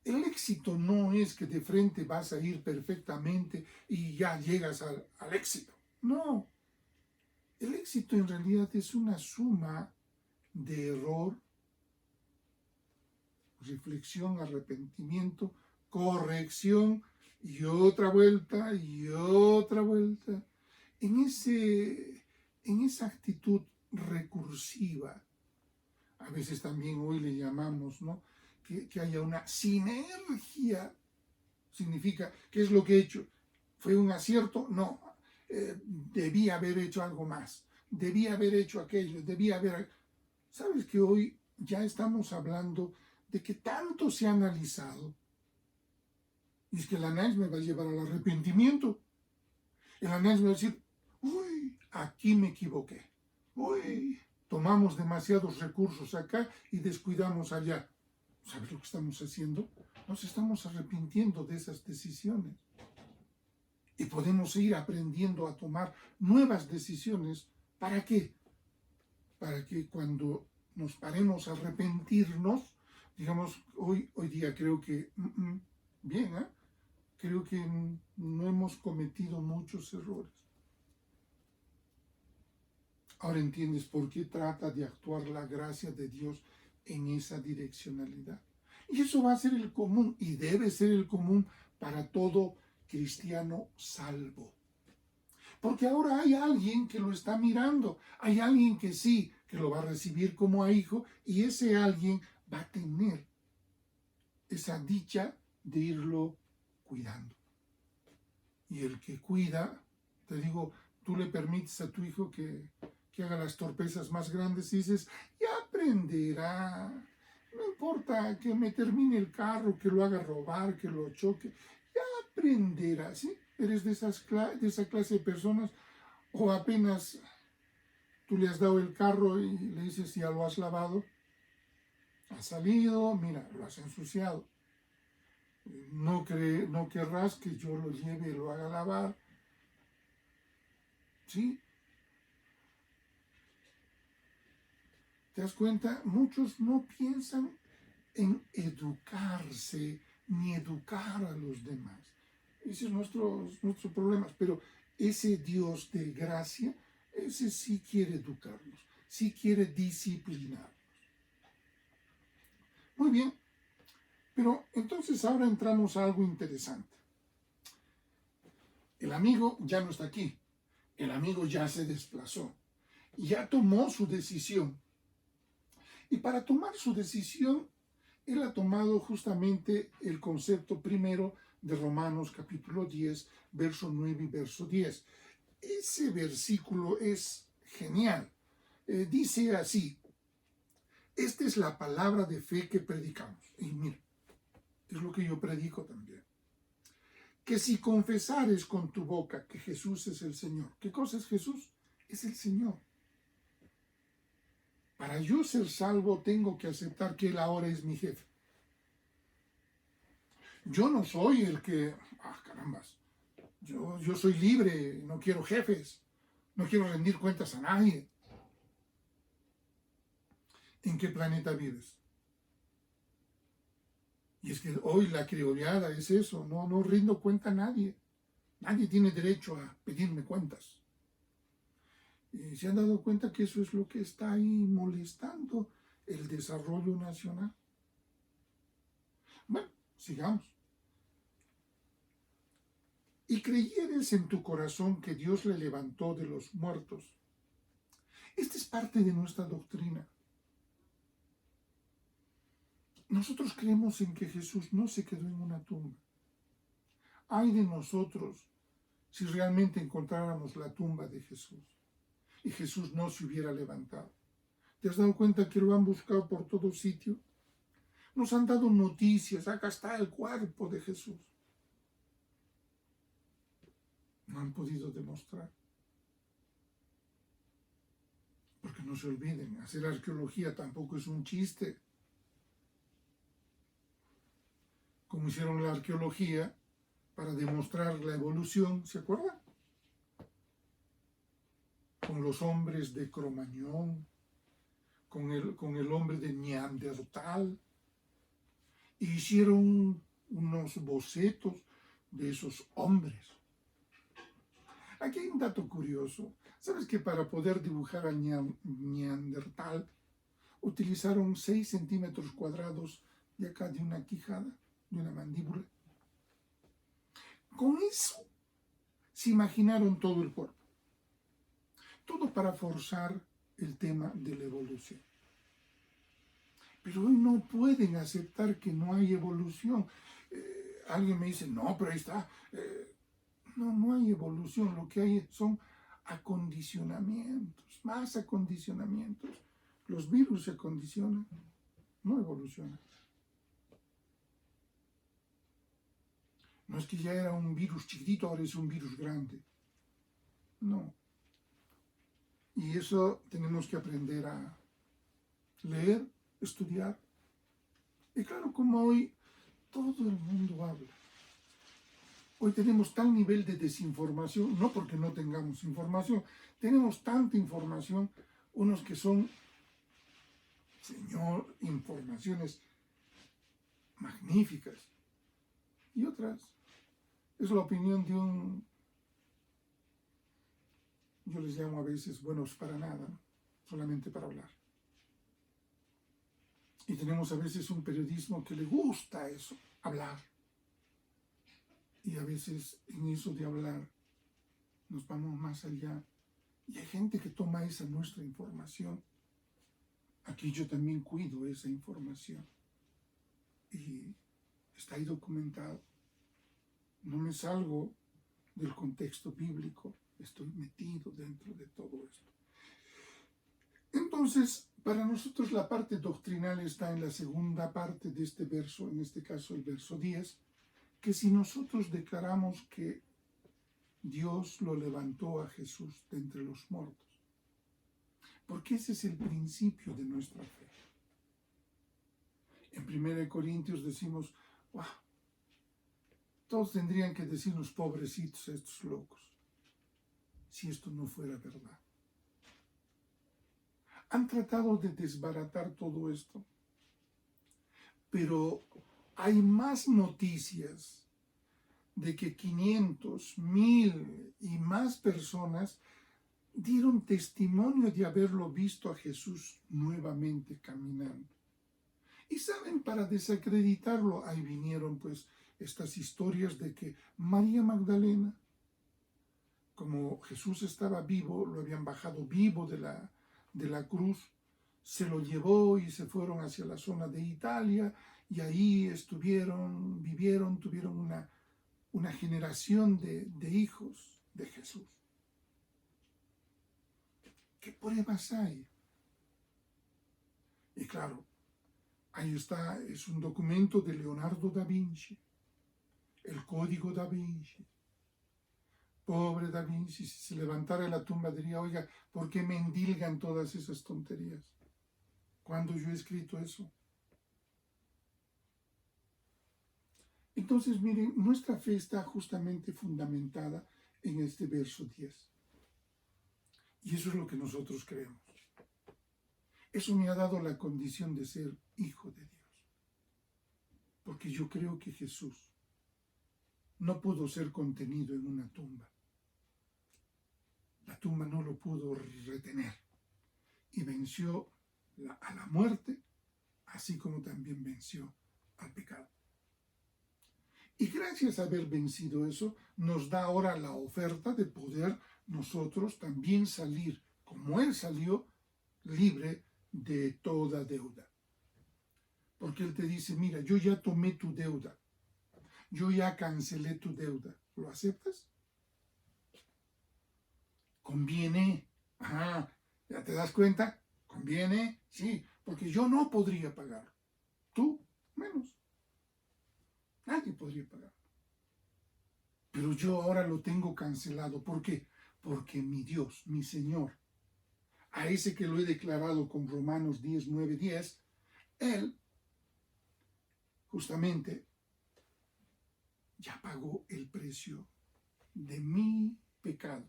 El éxito no es que de frente vas a ir perfectamente y ya llegas al éxito. No. El éxito en realidad es una suma de error, reflexión, arrepentimiento, corrección y otra vuelta y otra vuelta. En esa actitud recursiva, a veces también hoy le llamamos, ¿no? Que haya una sinergia. Significa, ¿qué es lo que he hecho? ¿Fue un acierto? No. Debí haber hecho algo más. Debí haber hecho aquello. ¿Sabes que hoy ya estamos hablando de que tanto se ha analizado? Y es que el análisis me va a llevar al arrepentimiento. El análisis me va a decir, uy, aquí me equivoqué. Uy, tomamos demasiados recursos acá y descuidamos allá. ¿Sabes lo que estamos haciendo? Nos estamos arrepintiendo de esas decisiones. Y podemos ir aprendiendo a tomar nuevas decisiones. ¿Para qué? Para que cuando nos paremos a arrepentirnos, digamos, hoy día creo que, bien, creo que no hemos cometido muchos errores. Ahora entiendes por qué trata de actuar la gracia de Dios en esa direccionalidad. Y eso va a ser el común y debe ser el común para todo cristiano salvo. Porque ahora hay alguien que lo está mirando, hay alguien que sí, que lo va a recibir como a hijo y ese alguien va a tener esa dicha de irlo cuidando. Y el que cuida, te digo, tú le permites a tu hijo que haga las torpezas más grandes y dices, ya aprenderá, no importa que me termine el carro, que lo haga robar, que lo choque, ya aprenderá, ¿sí? Eres de esa clase de personas o apenas tú le has dado el carro y le dices, ya lo has lavado, ha salido, mira, lo has ensuciado. No querrás que yo lo lleve y lo haga lavar, ¿sí? ¿Te das cuenta? Muchos no piensan en educarse ni educar a los demás. Ese es nuestro problema. Pero ese Dios de gracia, ese sí quiere educarnos, sí quiere disciplinarnos. Muy bien, pero entonces ahora entramos a algo interesante. El amigo ya no está aquí, el amigo ya se desplazó, ya tomó su decisión. Y para tomar su decisión, él ha tomado justamente el concepto primero de Romanos capítulo 10, verso 9 y verso 10. Ese versículo es genial. Dice así, esta es la palabra de fe que predicamos. Y mira, es lo que yo predico también. que si confesares con tu boca que Jesús es el Señor. ¿Qué cosa es Jesús? Es el Señor. Para yo ser salvo tengo que aceptar que Él ahora es mi jefe. Yo no soy el que, carambas, yo soy libre, no quiero jefes, no quiero rendir cuentas a nadie. ¿En qué planeta vives? Y es que hoy la criollada es eso, no rindo cuenta a nadie. Nadie tiene derecho a pedirme cuentas. Y se han dado cuenta que eso es lo que está ahí molestando el desarrollo nacional. Bueno, sigamos. Y creyeres en tu corazón que Dios le levantó de los muertos. Esta es parte de nuestra doctrina. Nosotros creemos en que Jesús no se quedó en una tumba. Ay de nosotros si realmente encontráramos la tumba de Jesús y Jesús no se hubiera levantado. ¿Te has dado cuenta que lo han buscado por todo sitio? Nos han dado noticias, acá está el cuerpo de Jesús. No han podido demostrar. Porque no se olviden, hacer arqueología tampoco es un chiste. Como hicieron la arqueología para demostrar la evolución, ¿se acuerdan? Con los hombres de Cromañón, con el hombre de Neandertal. Hicieron unos bocetos de esos hombres. Aquí hay un dato curioso. ¿Sabes que para poder dibujar al Neandertal utilizaron 6 centímetros cuadrados de acá de una quijada, de una mandíbula? Con eso se imaginaron todo el cuerpo. Todo para forzar el tema de la evolución. Pero hoy no pueden aceptar que no hay evolución. Alguien me dice, no, pero ahí está. No hay evolución. Lo que hay son acondicionamientos, más acondicionamientos. Los virus se acondicionan, no evolucionan. No es que ya era un virus chiquitito, ahora es un virus grande. No. Y eso tenemos que aprender a leer, estudiar. Y claro, como hoy todo el mundo habla. Hoy tenemos tal nivel de desinformación, no porque no tengamos información, tenemos tanta información, unos que son, señor, informaciones magníficas, y otras es la opinión de yo les llamo a veces buenos para nada, ¿no? Solamente para hablar. Y tenemos a veces un periodismo que le gusta eso, hablar. Y a veces en eso de hablar nos vamos más allá. Y hay gente que toma esa nuestra información. Aquí yo también cuido esa información. Y está ahí documentado. No me salgo del contexto bíblico. Estoy metido dentro de todo esto. Entonces, para nosotros la parte doctrinal está en la segunda parte de este verso, en este caso el verso 10, que si nosotros declaramos que Dios lo levantó a Jesús de entre los muertos, porque ese es el principio de nuestra fe. En 1 Corintios decimos, wow, todos tendrían que decirnos pobrecitos estos locos, si esto no fuera verdad. Han tratado de desbaratar todo esto, pero hay más noticias de que 500, 1000 y más personas dieron testimonio de haberlo visto a Jesús nuevamente caminando. Y saben, para desacreditarlo, ahí vinieron pues estas historias de que María Magdalena, como Jesús estaba vivo, lo habían bajado vivo de la cruz, se lo llevó y se fueron hacia la zona de Italia y ahí vivieron, tuvieron una generación de hijos de Jesús. ¿Qué pruebas hay? Y claro, ahí está, es un documento de Leonardo da Vinci, el código da Vinci. Pobre Da Vinci, si se levantara de la tumba diría, oiga, ¿por qué me endilgan todas esas tonterías? ¿Cuándo yo he escrito eso? Entonces, miren, nuestra fe está justamente fundamentada en este verso 10. Y eso es lo que nosotros creemos. Eso me ha dado la condición de ser hijo de Dios. Porque yo creo que Jesús no pudo ser contenido en una tumba. La tumba no lo pudo retener. Y venció a la muerte, así como también venció al pecado. Y gracias a haber vencido eso, nos da ahora la oferta de poder nosotros también salir, como Él salió, libre de toda deuda. Porque Él te dice, mira, yo ya tomé tu deuda, yo ya cancelé tu deuda. ¿Lo aceptas? ¿Conviene? Ajá, ¿ya te das cuenta? ¿Conviene? Sí, porque yo no podría pagar. Tú, menos. Nadie podría pagar. Pero yo ahora lo tengo cancelado. ¿Por qué? Porque mi Dios, mi Señor, a ese que lo he declarado con Romanos 10, 9, 10, Él justamente ya pagó el precio de mi pecado,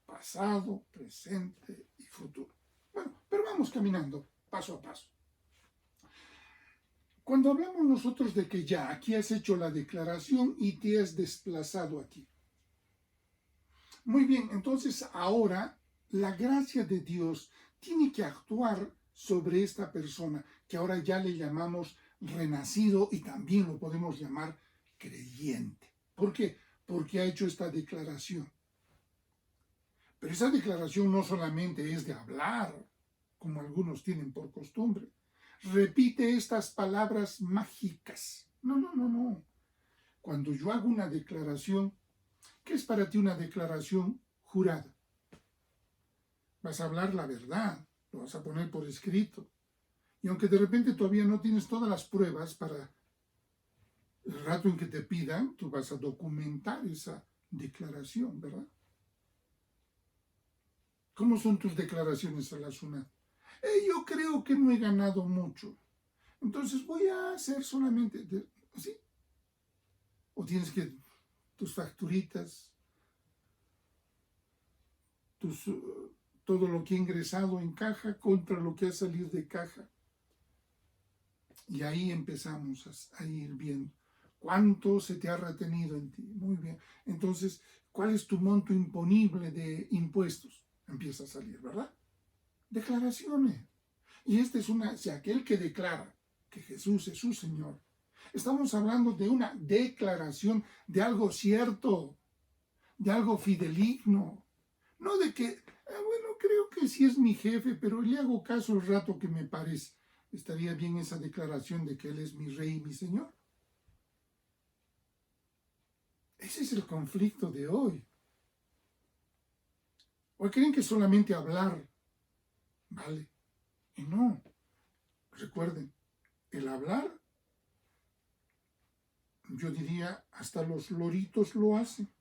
pasado, presente y futuro. Bueno, pero vamos caminando paso a paso. Cuando hablamos nosotros de que ya aquí has hecho la declaración y te has desplazado aquí. Muy bien, entonces ahora la gracia de Dios tiene que actuar sobre esta persona, que ahora ya le llamamos renacido y también lo podemos llamar creyente. ¿Por qué? Porque ha hecho esta declaración. Pero esa declaración no solamente es de hablar, como algunos tienen por costumbre. Repite estas palabras mágicas. No, no, no, no. Cuando yo hago una declaración, ¿qué es para ti una declaración jurada? Vas a hablar la verdad, lo vas a poner por escrito. Y aunque de repente todavía no tienes todas las pruebas para el rato en que te pidan, tú vas a documentar esa declaración, ¿verdad? ¿Cómo son tus declaraciones a la SUNAT? Yo creo que no he ganado mucho. Entonces voy a hacer solamente así. O tienes que tus facturitas, todo lo que ha ingresado en caja contra lo que ha salido de caja. Y ahí empezamos a ir viendo cuánto se te ha retenido en ti. Muy bien. Entonces, ¿cuál es tu monto imponible de impuestos? Empieza a salir, ¿verdad? Declaraciones. Y esta es si aquel que declara que Jesús es su Señor, estamos hablando de una declaración de algo cierto, de algo fideligno, no de que, bueno, creo que sí es mi jefe, pero le hago caso el rato que me parece. ¿Estaría bien esa declaración de que Él es mi Rey y mi Señor? Ese es el conflicto de hoy. ¿O creen que solamente hablar vale? Y no. Recuerden, el hablar, yo diría, hasta los loritos lo hacen,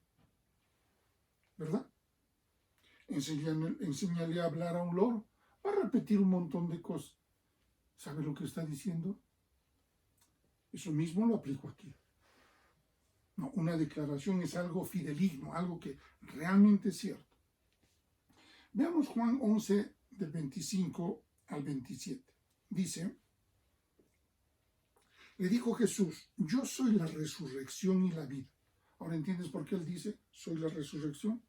¿verdad? Enséñale a hablar a un loro, va a repetir un montón de cosas. ¿Sabe lo que está diciendo? Eso mismo lo aplico aquí. No, una declaración es algo fideligno, algo que realmente es cierto. Veamos Juan 11, del 25 al 27. Dice, le dijo Jesús, yo soy la resurrección y la vida. Ahora entiendes por qué él dice, soy la resurrección.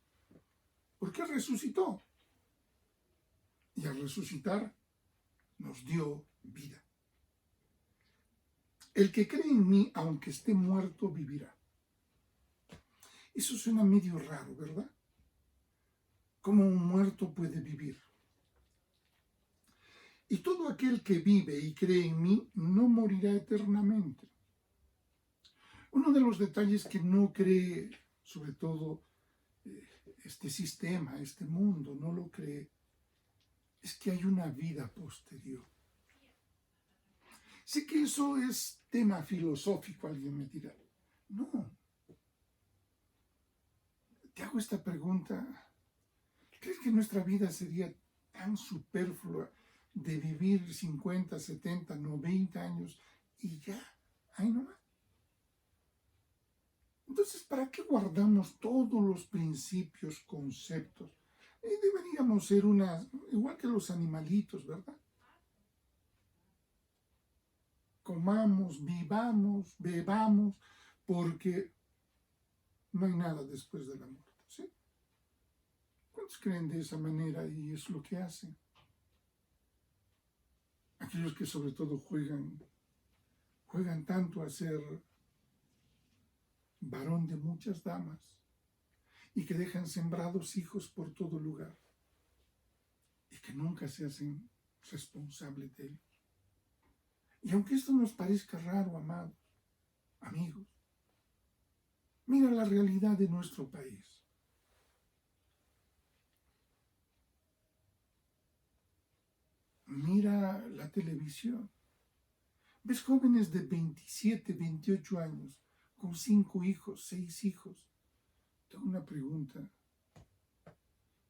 Porque él resucitó. Y al resucitar nos dio vida. El que cree en mí, aunque esté muerto, vivirá. Eso suena medio raro, ¿verdad? ¿Cómo un muerto puede vivir? Y todo aquel que vive y cree en mí no morirá eternamente. Uno de los detalles que no cree, sobre todo este sistema, este mundo, no lo cree, es que hay una vida posterior. Sé que eso es tema filosófico, alguien me dirá. No, te hago esta pregunta. ¿Crees que nuestra vida sería tan superflua de vivir 50, 70, 90 años y ya? Ahí nomás. Entonces, ¿para qué guardamos todos los principios, conceptos? Deberíamos ser igual que los animalitos, ¿verdad? Comamos, vivamos, bebamos, porque no hay nada después de la muerte, ¿sí? ¿Cuántos creen de esa manera y es lo que hacen? Aquellos que sobre todo juegan tanto a ser varón de muchas damas y que dejan sembrados hijos por todo lugar y que nunca se hacen responsables de ellos. Y aunque esto nos parezca raro, amados, amigos, mira la realidad de nuestro país. Mira la televisión. Ves jóvenes de 27, 28 años, con 5 hijos, 6 hijos. Tengo una pregunta.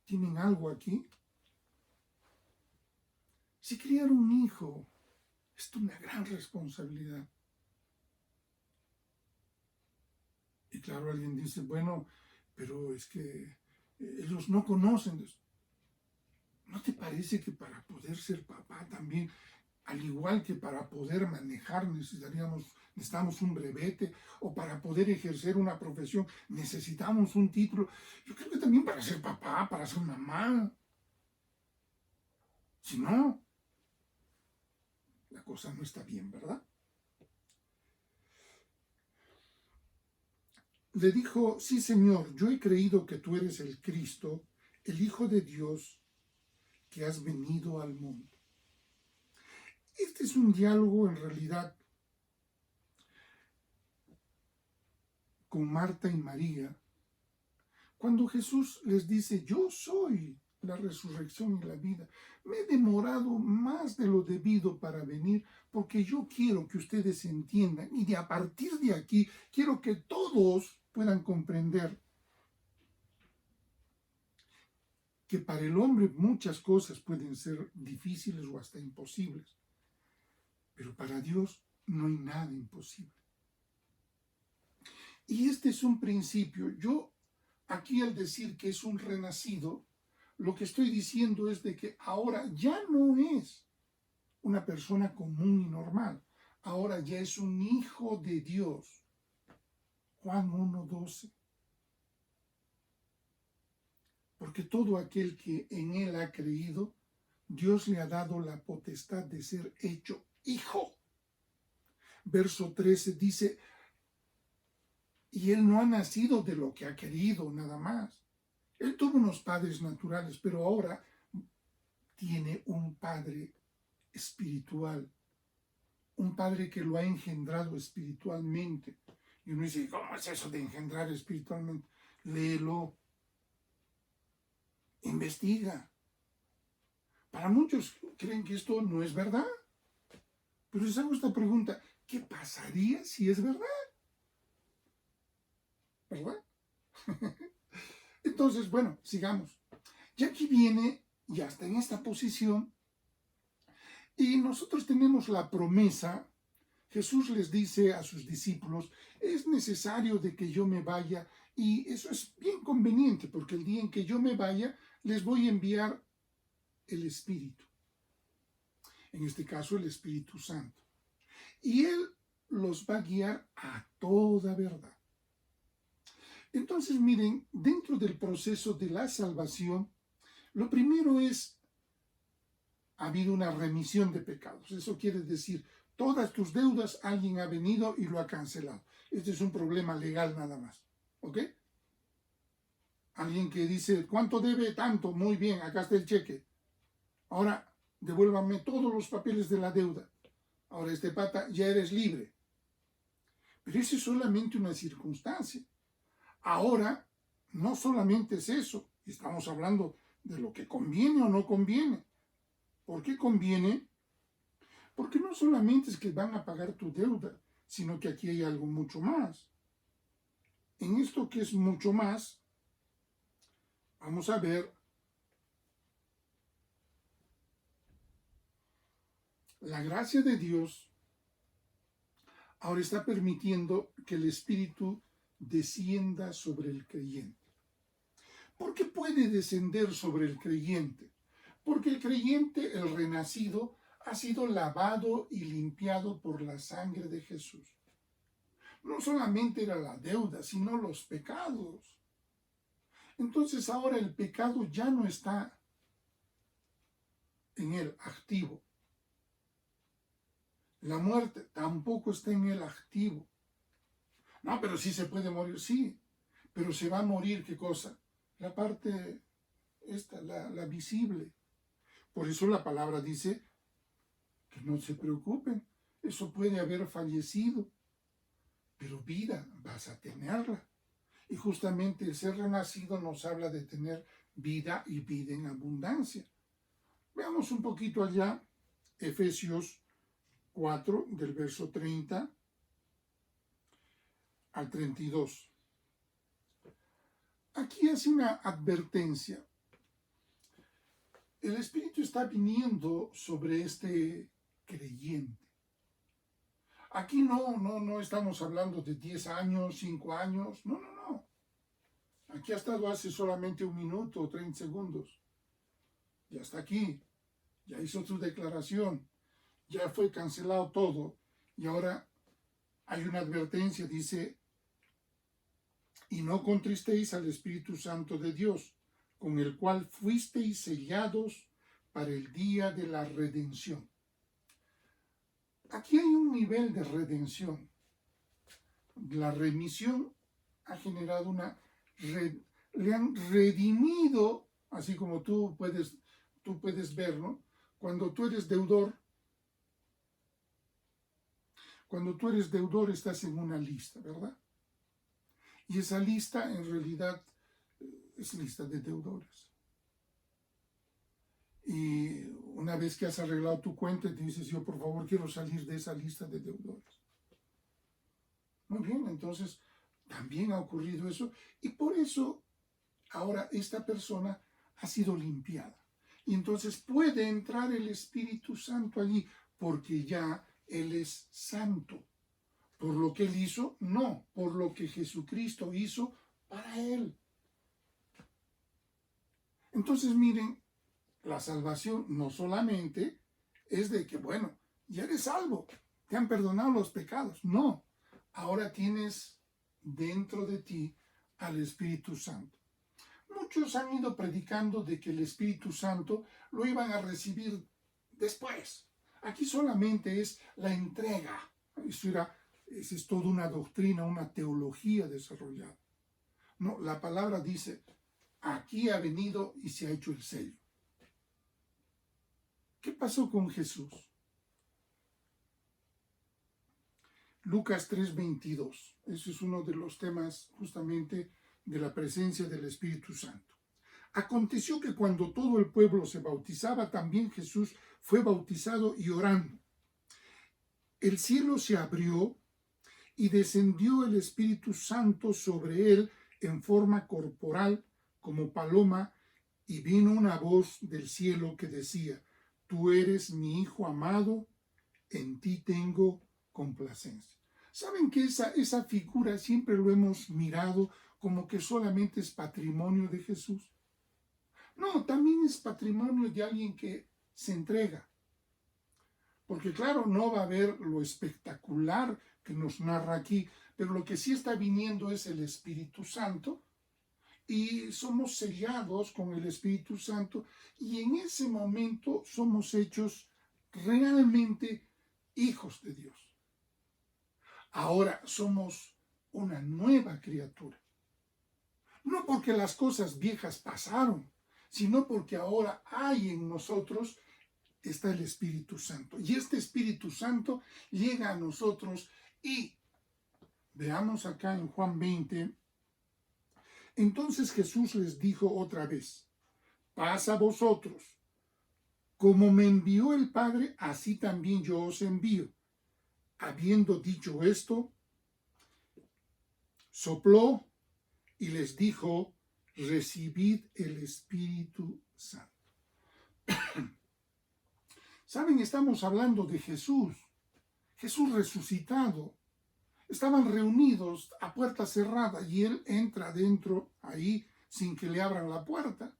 ¿Tienen algo aquí? Si criar un hijo es una gran responsabilidad. Y claro, alguien dice, bueno, pero es que ellos no conocen eso. ¿No te parece que para poder ser papá también, al igual que para poder manejar necesitamos un brevete, o para poder ejercer una profesión necesitamos un título? Yo creo que también para ser papá, para ser mamá. Si no, la cosa no está bien, ¿verdad? Le dijo, sí, Señor, yo he creído que tú eres el Cristo, el Hijo de Dios, que has venido al mundo. Este es un diálogo en realidad con Marta y María, cuando Jesús les dice, yo soy la resurrección y la vida. Me he demorado más de lo debido para venir porque yo quiero que ustedes entiendan, y a partir de aquí quiero que todos puedan comprender que para el hombre muchas cosas pueden ser difíciles o hasta imposibles, pero para Dios no hay nada imposible. Y este es un principio. Yo aquí, al decir que es un renacido, lo que estoy diciendo es de que ahora ya no es una persona común y normal. Ahora ya es un hijo de Dios. Juan 1:12. Porque todo aquel que en él ha creído, Dios le ha dado la potestad de ser hecho hijo. Verso 13 dice, y él no ha nacido de lo que ha querido, nada más. Él tuvo unos padres naturales, pero ahora tiene un padre espiritual, un padre que lo ha engendrado espiritualmente. Y uno dice, ¿cómo es eso de engendrar espiritualmente? Léelo, investiga. Para muchos creen que esto no es verdad, pero les hago esta pregunta, ¿qué pasaría si es verdad? ¿Verdad? Entonces, bueno, sigamos. Y aquí viene, ya está en esta posición, y nosotros tenemos la promesa. Jesús les dice a sus discípulos, es necesario de que yo me vaya, y eso es bien conveniente, porque el día en que yo me vaya, les voy a enviar el Espíritu. En este caso, el Espíritu Santo. Y Él los va a guiar a toda verdad. Entonces, miren, dentro del proceso de la salvación, lo primero es, ha habido una remisión de pecados. Eso quiere decir, todas tus deudas, alguien ha venido y lo ha cancelado. Este es un problema legal nada más. ¿Ok? Alguien que dice, ¿cuánto debe? Tanto. Muy bien, acá está el cheque. Ahora, devuélvame todos los papeles de la deuda. Ahora, pata, ya eres libre. Pero eso es solamente una circunstancia. Ahora, no solamente es eso. Estamos hablando de lo que conviene o no conviene. ¿Por qué conviene? Porque no solamente es que van a pagar tu deuda, sino que aquí hay algo mucho más. En esto que es mucho más, vamos a ver la gracia de Dios ahora está permitiendo que el Espíritu descienda sobre el creyente. ¿Por qué puede descender sobre el creyente? Porque el creyente, el renacido, ha sido lavado y limpiado por la sangre de Jesús. No solamente era la deuda, sino los pecados. Entonces ahora el pecado ya no está en él activo. La muerte tampoco está en él activo. No, pero sí se puede morir, sí. Pero se va a morir, ¿qué cosa? La parte esta, la visible. Por eso la palabra dice que no se preocupen. Eso puede haber fallecido, pero vida vas a tenerla. Y justamente el ser renacido nos habla de tener vida y vida en abundancia. Veamos un poquito allá, Efesios 4, del verso 30 al 32. Aquí hace una advertencia. El Espíritu está viniendo sobre este creyente. Aquí no estamos hablando de 10 años, 5 años, no. Aquí ha estado hace solamente 1 minuto o 30 segundos. Ya está aquí, ya hizo su declaración, ya fue cancelado todo y ahora hay una advertencia, dice, y no contristéis al Espíritu Santo de Dios, con el cual fuisteis sellados para el día de la redención. Aquí hay un nivel de redención. La remisión ha generado le han redimido, así como tú puedes ver, ¿no? Cuando tú eres deudor estás en una lista, ¿verdad? Y esa lista en realidad es lista de deudores. Y una vez que has arreglado tu cuenta, te dices, yo por favor quiero salir de esa lista de deudores. Muy bien, entonces también ha ocurrido eso. Y por eso ahora esta persona ha sido limpiada. Y entonces puede entrar el Espíritu Santo allí, porque ya Él es santo. Por lo que Él hizo, no, por lo que Jesucristo hizo para Él. Entonces miren, la salvación no solamente es de que, bueno, ya eres salvo, te han perdonado los pecados. No, ahora tienes dentro de ti al Espíritu Santo. Muchos han ido predicando de que el Espíritu Santo lo iban a recibir después. Aquí solamente es la entrega. Esa es toda una doctrina, una teología desarrollada. No, la palabra dice, aquí ha venido y se ha hecho el sello. ¿Qué pasó con Jesús? Lucas 3:22. Ese es uno de los temas justamente de la presencia del Espíritu Santo. Aconteció que cuando todo el pueblo se bautizaba, también Jesús fue bautizado y orando. El cielo se abrió y descendió el Espíritu Santo sobre él en forma corporal como paloma, y vino una voz del cielo que decía, tú eres mi Hijo amado, en ti tengo complacencia. ¿Saben que esa figura siempre lo hemos mirado como que solamente es patrimonio de Jesús? No, también es patrimonio de alguien que se entrega. Porque claro, no va a haber lo espectacular que nos narra aquí, pero lo que sí está viniendo es el Espíritu Santo y somos sellados con el Espíritu Santo y en ese momento somos hechos realmente hijos de Dios. Ahora somos una nueva criatura. No porque las cosas viejas pasaron, sino porque ahora hay en nosotros está el Espíritu Santo. Y este Espíritu Santo llega a nosotros y veamos acá en Juan 20. Entonces Jesús les dijo otra vez, paz a vosotros. Como me envió el Padre, así también yo os envío. Habiendo dicho esto, sopló y les dijo recibid el Espíritu Santo. Saben, estamos hablando de Jesús resucitado. Estaban reunidos a puerta cerrada y él entra adentro ahí sin que le abran la puerta.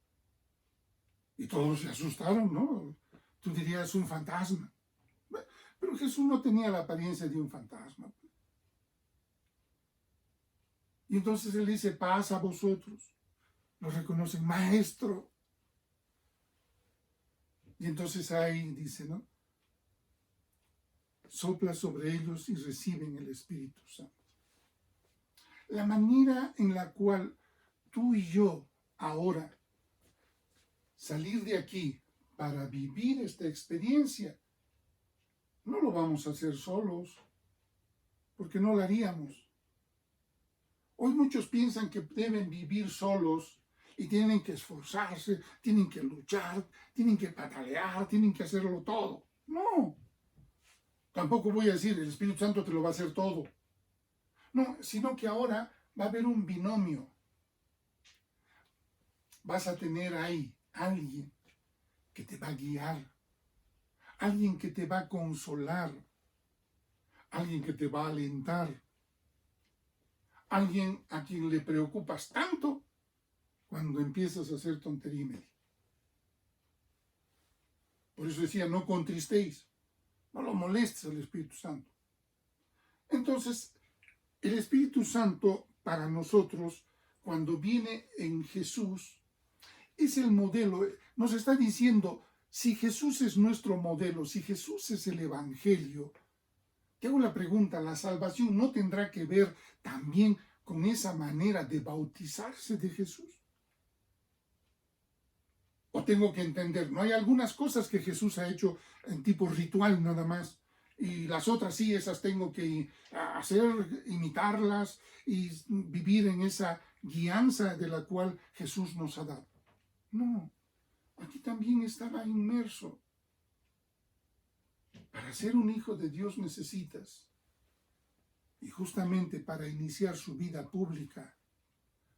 Y todos se asustaron, ¿no? Tú dirías un fantasma. Pero Jesús no tenía la apariencia de un fantasma. Y entonces él dice, paz a vosotros. Lo reconocen, maestro. Y entonces ahí dice, ¿no? Sopla sobre ellos y reciben el Espíritu Santo. La manera en la cual tú y yo ahora salir de aquí para vivir esta experiencia, no lo vamos a hacer solos, porque no lo haríamos. Hoy muchos piensan que deben vivir solos y tienen que esforzarse, tienen que luchar, tienen que patalear, tienen que hacerlo todo. No. Tampoco voy a decir, el Espíritu Santo te lo va a hacer todo. No, sino que ahora va a haber un binomio. Vas a tener ahí alguien que te va a guiar, alguien que te va a consolar, alguien que te va a alentar, alguien a quien le preocupas tanto cuando empiezas a hacer tontería y media. Por eso decía, no contristéis, no lo molestes al Espíritu Santo. Entonces, el Espíritu Santo para nosotros, cuando viene en Jesús, es el modelo. Nos está diciendo, si Jesús es nuestro modelo, si Jesús es el Evangelio, te hago la pregunta, ¿la salvación no tendrá que ver también con esa manera de bautizarse de Jesús? ¿O tengo que entender? No hay algunas cosas que Jesús ha hecho en tipo ritual nada más, y las otras sí, esas tengo que hacer, imitarlas y vivir en esa guianza de la cual Jesús nos ha dado. No, aquí también estaba inmerso. Para ser un hijo de Dios necesitas, y justamente para iniciar su vida pública,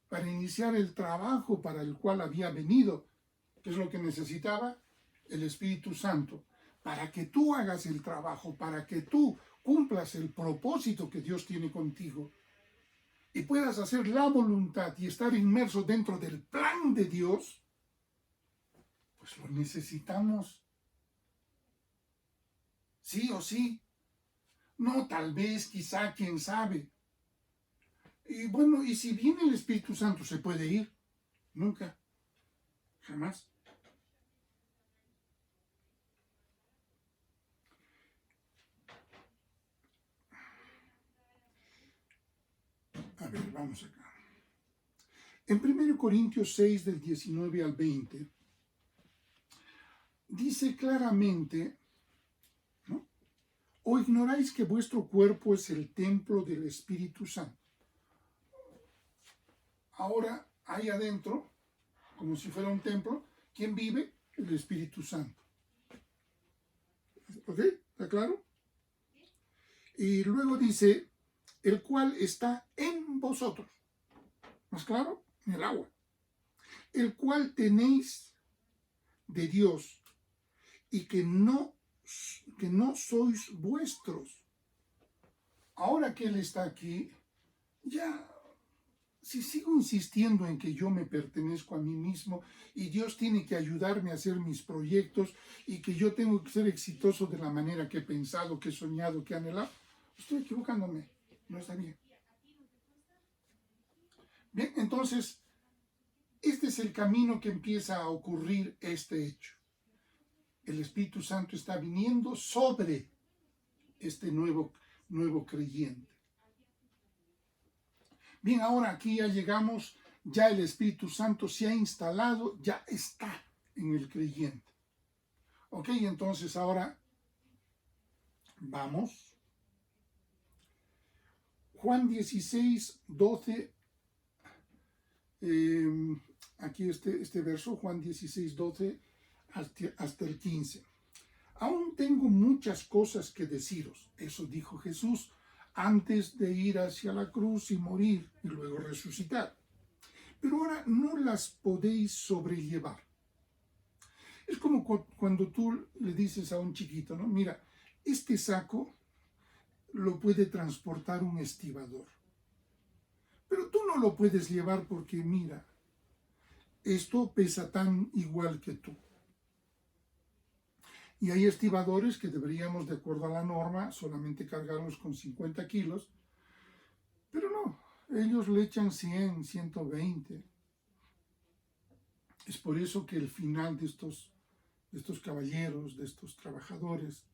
para iniciar el trabajo para el cual había venido, ¿qué es lo que necesitaba? El Espíritu Santo, para que tú hagas el trabajo, para que tú cumplas el propósito que Dios tiene contigo y puedas hacer la voluntad y estar inmerso dentro del plan de Dios, pues lo necesitamos. Sí o sí. No, tal vez, quizá, quién sabe. Y bueno, y si viene el Espíritu Santo, ¿se puede ir? Nunca. Jamás. A ver, vamos acá. En 1 Corintios 6, del 19 al 20, dice claramente, ¿no? ¿O ignoráis que vuestro cuerpo es el templo del Espíritu Santo? Ahora, ahí adentro, como si fuera un templo, ¿quién vive? El Espíritu Santo. ¿Ok? ¿Está claro? Y luego dice, el cual está en vosotros. ¿Más claro? En el agua. El cual tenéis de Dios y que no sois vuestros. Ahora que Él está aquí, ya, si sigo insistiendo en que yo me pertenezco a mí mismo y Dios tiene que ayudarme a hacer mis proyectos y que yo tengo que ser exitoso de la manera que he pensado, que he soñado, que he anhelado, estoy equivocándome, no está bien. Bien, entonces, este es el camino que empieza a ocurrir este hecho. El Espíritu Santo está viniendo sobre este nuevo creyente. Bien, ahora aquí ya llegamos, ya el Espíritu Santo se ha instalado, ya está en el creyente. Ok, entonces ahora vamos. Juan 16, 12, aquí este verso, Juan 16, 12 hasta el 15. Aún tengo muchas cosas que deciros, eso dijo Jesús antes de ir hacia la cruz y morir y luego resucitar. pero ahora no las podéis sobrellevar. Es como cuando tú le dices a un chiquito, ¿no? Mira, este saco lo puede transportar un estibador, pero tú no lo puedes llevar porque, mira, esto pesa tan igual que tú. Y hay estibadores que deberíamos, de acuerdo a la norma, solamente cargarlos con 50 kilos, pero no, ellos le echan 100, 120. Es por eso que el final de estos caballeros, de estos trabajadores,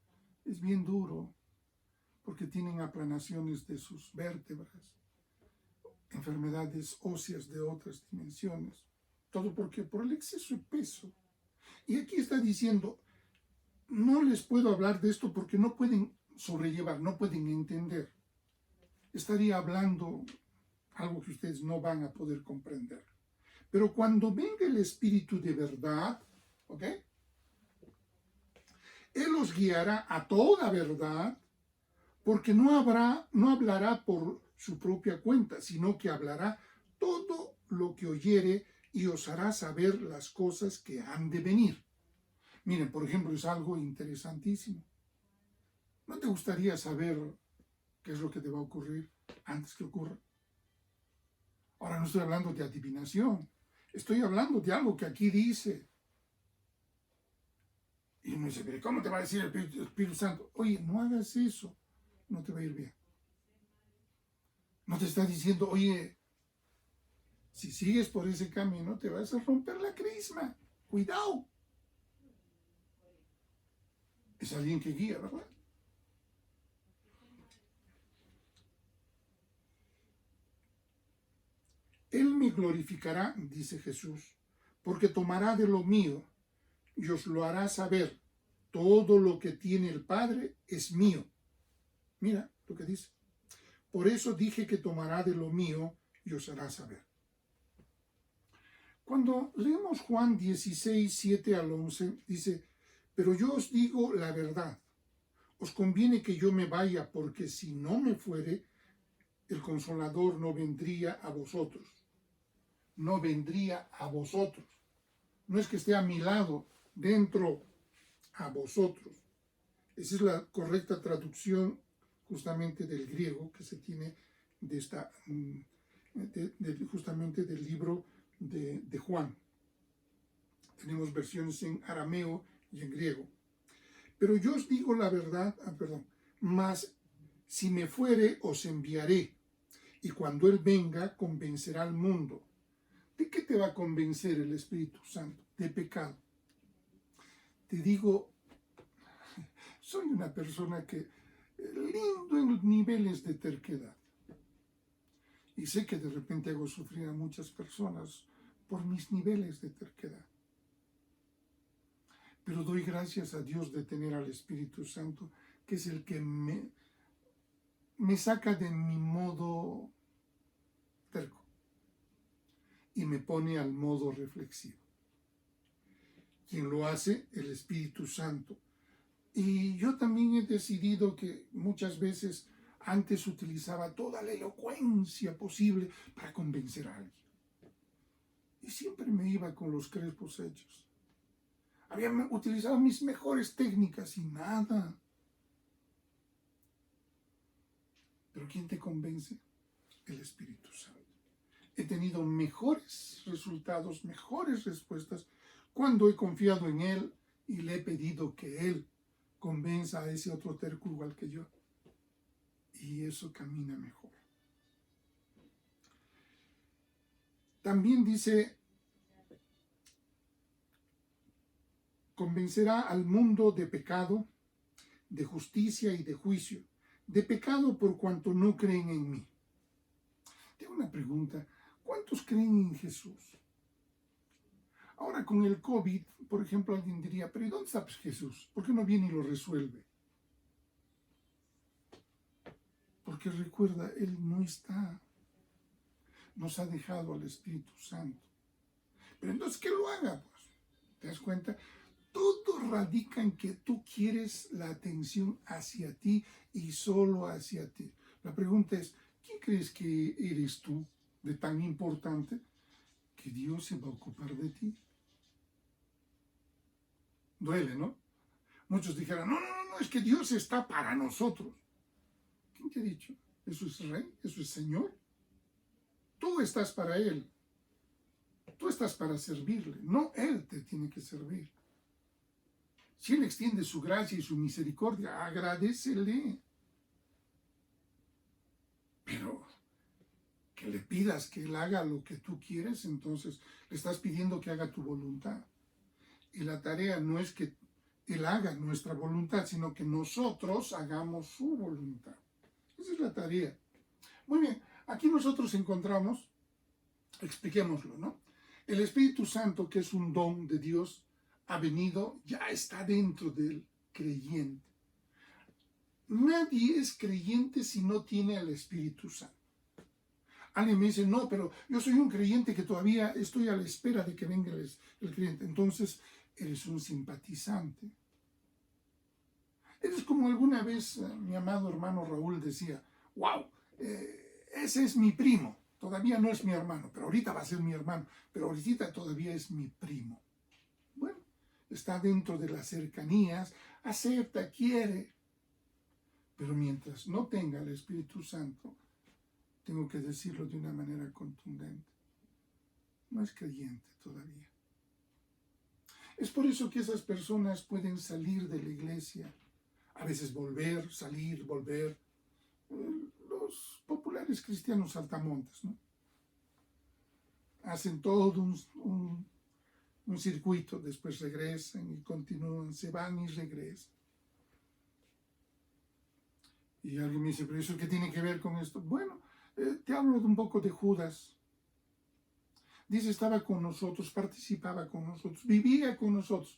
es bien duro, porque tienen aplanaciones de sus vértebras, enfermedades óseas de otras dimensiones. Todo porque por el exceso de peso. Y aquí está diciendo, no les puedo hablar de esto porque no pueden sobrellevar, no pueden entender. Estaría hablando algo que ustedes no van a poder comprender. Pero cuando venga el Espíritu de verdad, ¿ok? Él los guiará a toda verdad, porque no hablará por su propia cuenta, sino que hablará todo lo que oyere y os hará saber las cosas que han de venir. Miren, por ejemplo, es algo interesantísimo. ¿No te gustaría saber qué es lo que te va a ocurrir antes que ocurra? Ahora no estoy hablando de adivinación, estoy hablando de algo que aquí dice. Y uno dice, pero ¿cómo te va a decir el Espíritu Santo? Oye, no hagas eso, no te va a ir bien. No te está diciendo, oye, si sigues por ese camino te vas a romper la crisma, cuidado. Es alguien que guía, ¿verdad? Él me glorificará, dice Jesús, porque tomará de lo mío y os lo hará saber. Todo lo que tiene el Padre es mío. Mira lo que dice. Por eso dije que tomará de lo mío y os hará saber. Cuando leemos Juan 16, 7 al 11, dice, pero yo os digo la verdad. Os conviene que yo me vaya, porque si no me fuere, el Consolador no vendría a vosotros. No vendría a vosotros. No es que esté a mi lado, dentro, a vosotros. Esa es la correcta traducción justamente del griego que se tiene de esta, justamente del libro de Juan. Tenemos versiones en arameo y en griego. Pero yo os digo la verdad, mas si me fuere os enviaré, y cuando Él venga convencerá al mundo. ¿De qué te va a convencer el Espíritu Santo? De pecado. Te digo, soy una persona que lindo en los niveles de terquedad. Y sé que de repente hago sufrir a muchas personas por mis niveles de terquedad. Pero doy gracias a Dios de tener al Espíritu Santo, que es el que me saca de mi modo terco y me pone al modo reflexivo. Quien lo hace, el Espíritu Santo. Y yo también he decidido que muchas veces antes utilizaba toda la elocuencia posible para convencer a alguien. Y siempre me iba con los crespos hechos. Había utilizado mis mejores técnicas y nada. Pero ¿quién te convence? El Espíritu Santo. He tenido mejores resultados, mejores respuestas cuando he confiado en Él y le he pedido que Él convenza a ese otro terco igual que yo. Y eso camina mejor. También dice, convencerá al mundo de pecado, de justicia y de juicio. De pecado por cuanto no creen en mí. Tengo una pregunta. ¿Cuántos creen en Jesús? Ahora con el COVID, por ejemplo, alguien diría, pero ¿y dónde está Jesús? ¿Por qué no viene y lo resuelve? Porque recuerda, Él no está. Nos ha dejado al Espíritu Santo. Pero entonces, ¿qué lo haga? Pues, ¿te das cuenta? Todo radica en que tú quieres la atención hacia ti y solo hacia ti. La pregunta es, ¿quién crees que eres tú de tan importante que Dios se va a ocupar de ti. Duele, ¿no? Muchos dijeron, no, es que Dios está para nosotros. ¿Quién te ha dicho? ¿Eso es rey? ¿Eso es Señor? Tú estás para Él. Tú estás para servirle. No Él te tiene que servir. Si Él extiende su gracia y su misericordia, agradécele. Pero que le pidas que Él haga lo que tú quieres, entonces le estás pidiendo que haga tu voluntad. Y la tarea no es que Él haga nuestra voluntad, sino que nosotros hagamos su voluntad. Esa es la tarea. Muy bien, aquí nosotros encontramos, expliquémoslo, ¿no? El Espíritu Santo, que es un don de Dios, ha venido, ya está dentro del creyente. Nadie es creyente si no tiene al Espíritu Santo. Alguien me dice, no, pero yo soy un creyente que todavía estoy a la espera de que venga el creyente. Entonces, eres un simpatizante. Eres como alguna vez mi amado hermano Raúl decía, wow, ese es mi primo. Todavía no es mi hermano, pero ahorita va a ser mi hermano. Pero ahorita todavía es mi primo. Bueno, está dentro de las cercanías, acepta, quiere. Pero mientras no tenga el Espíritu Santo, tengo que decirlo de una manera contundente, no es creyente todavía. Es por eso que esas personas pueden salir de la iglesia, a veces volver, salir, volver. Los populares cristianos saltamontes, ¿no? Hacen todo un circuito, después regresan y continúan, se van y regresan. Y alguien me dice, ¿pero eso qué tiene que ver con esto? Bueno, te hablo de un poco de Judas. Dice, estaba con nosotros, participaba con nosotros, vivía con nosotros,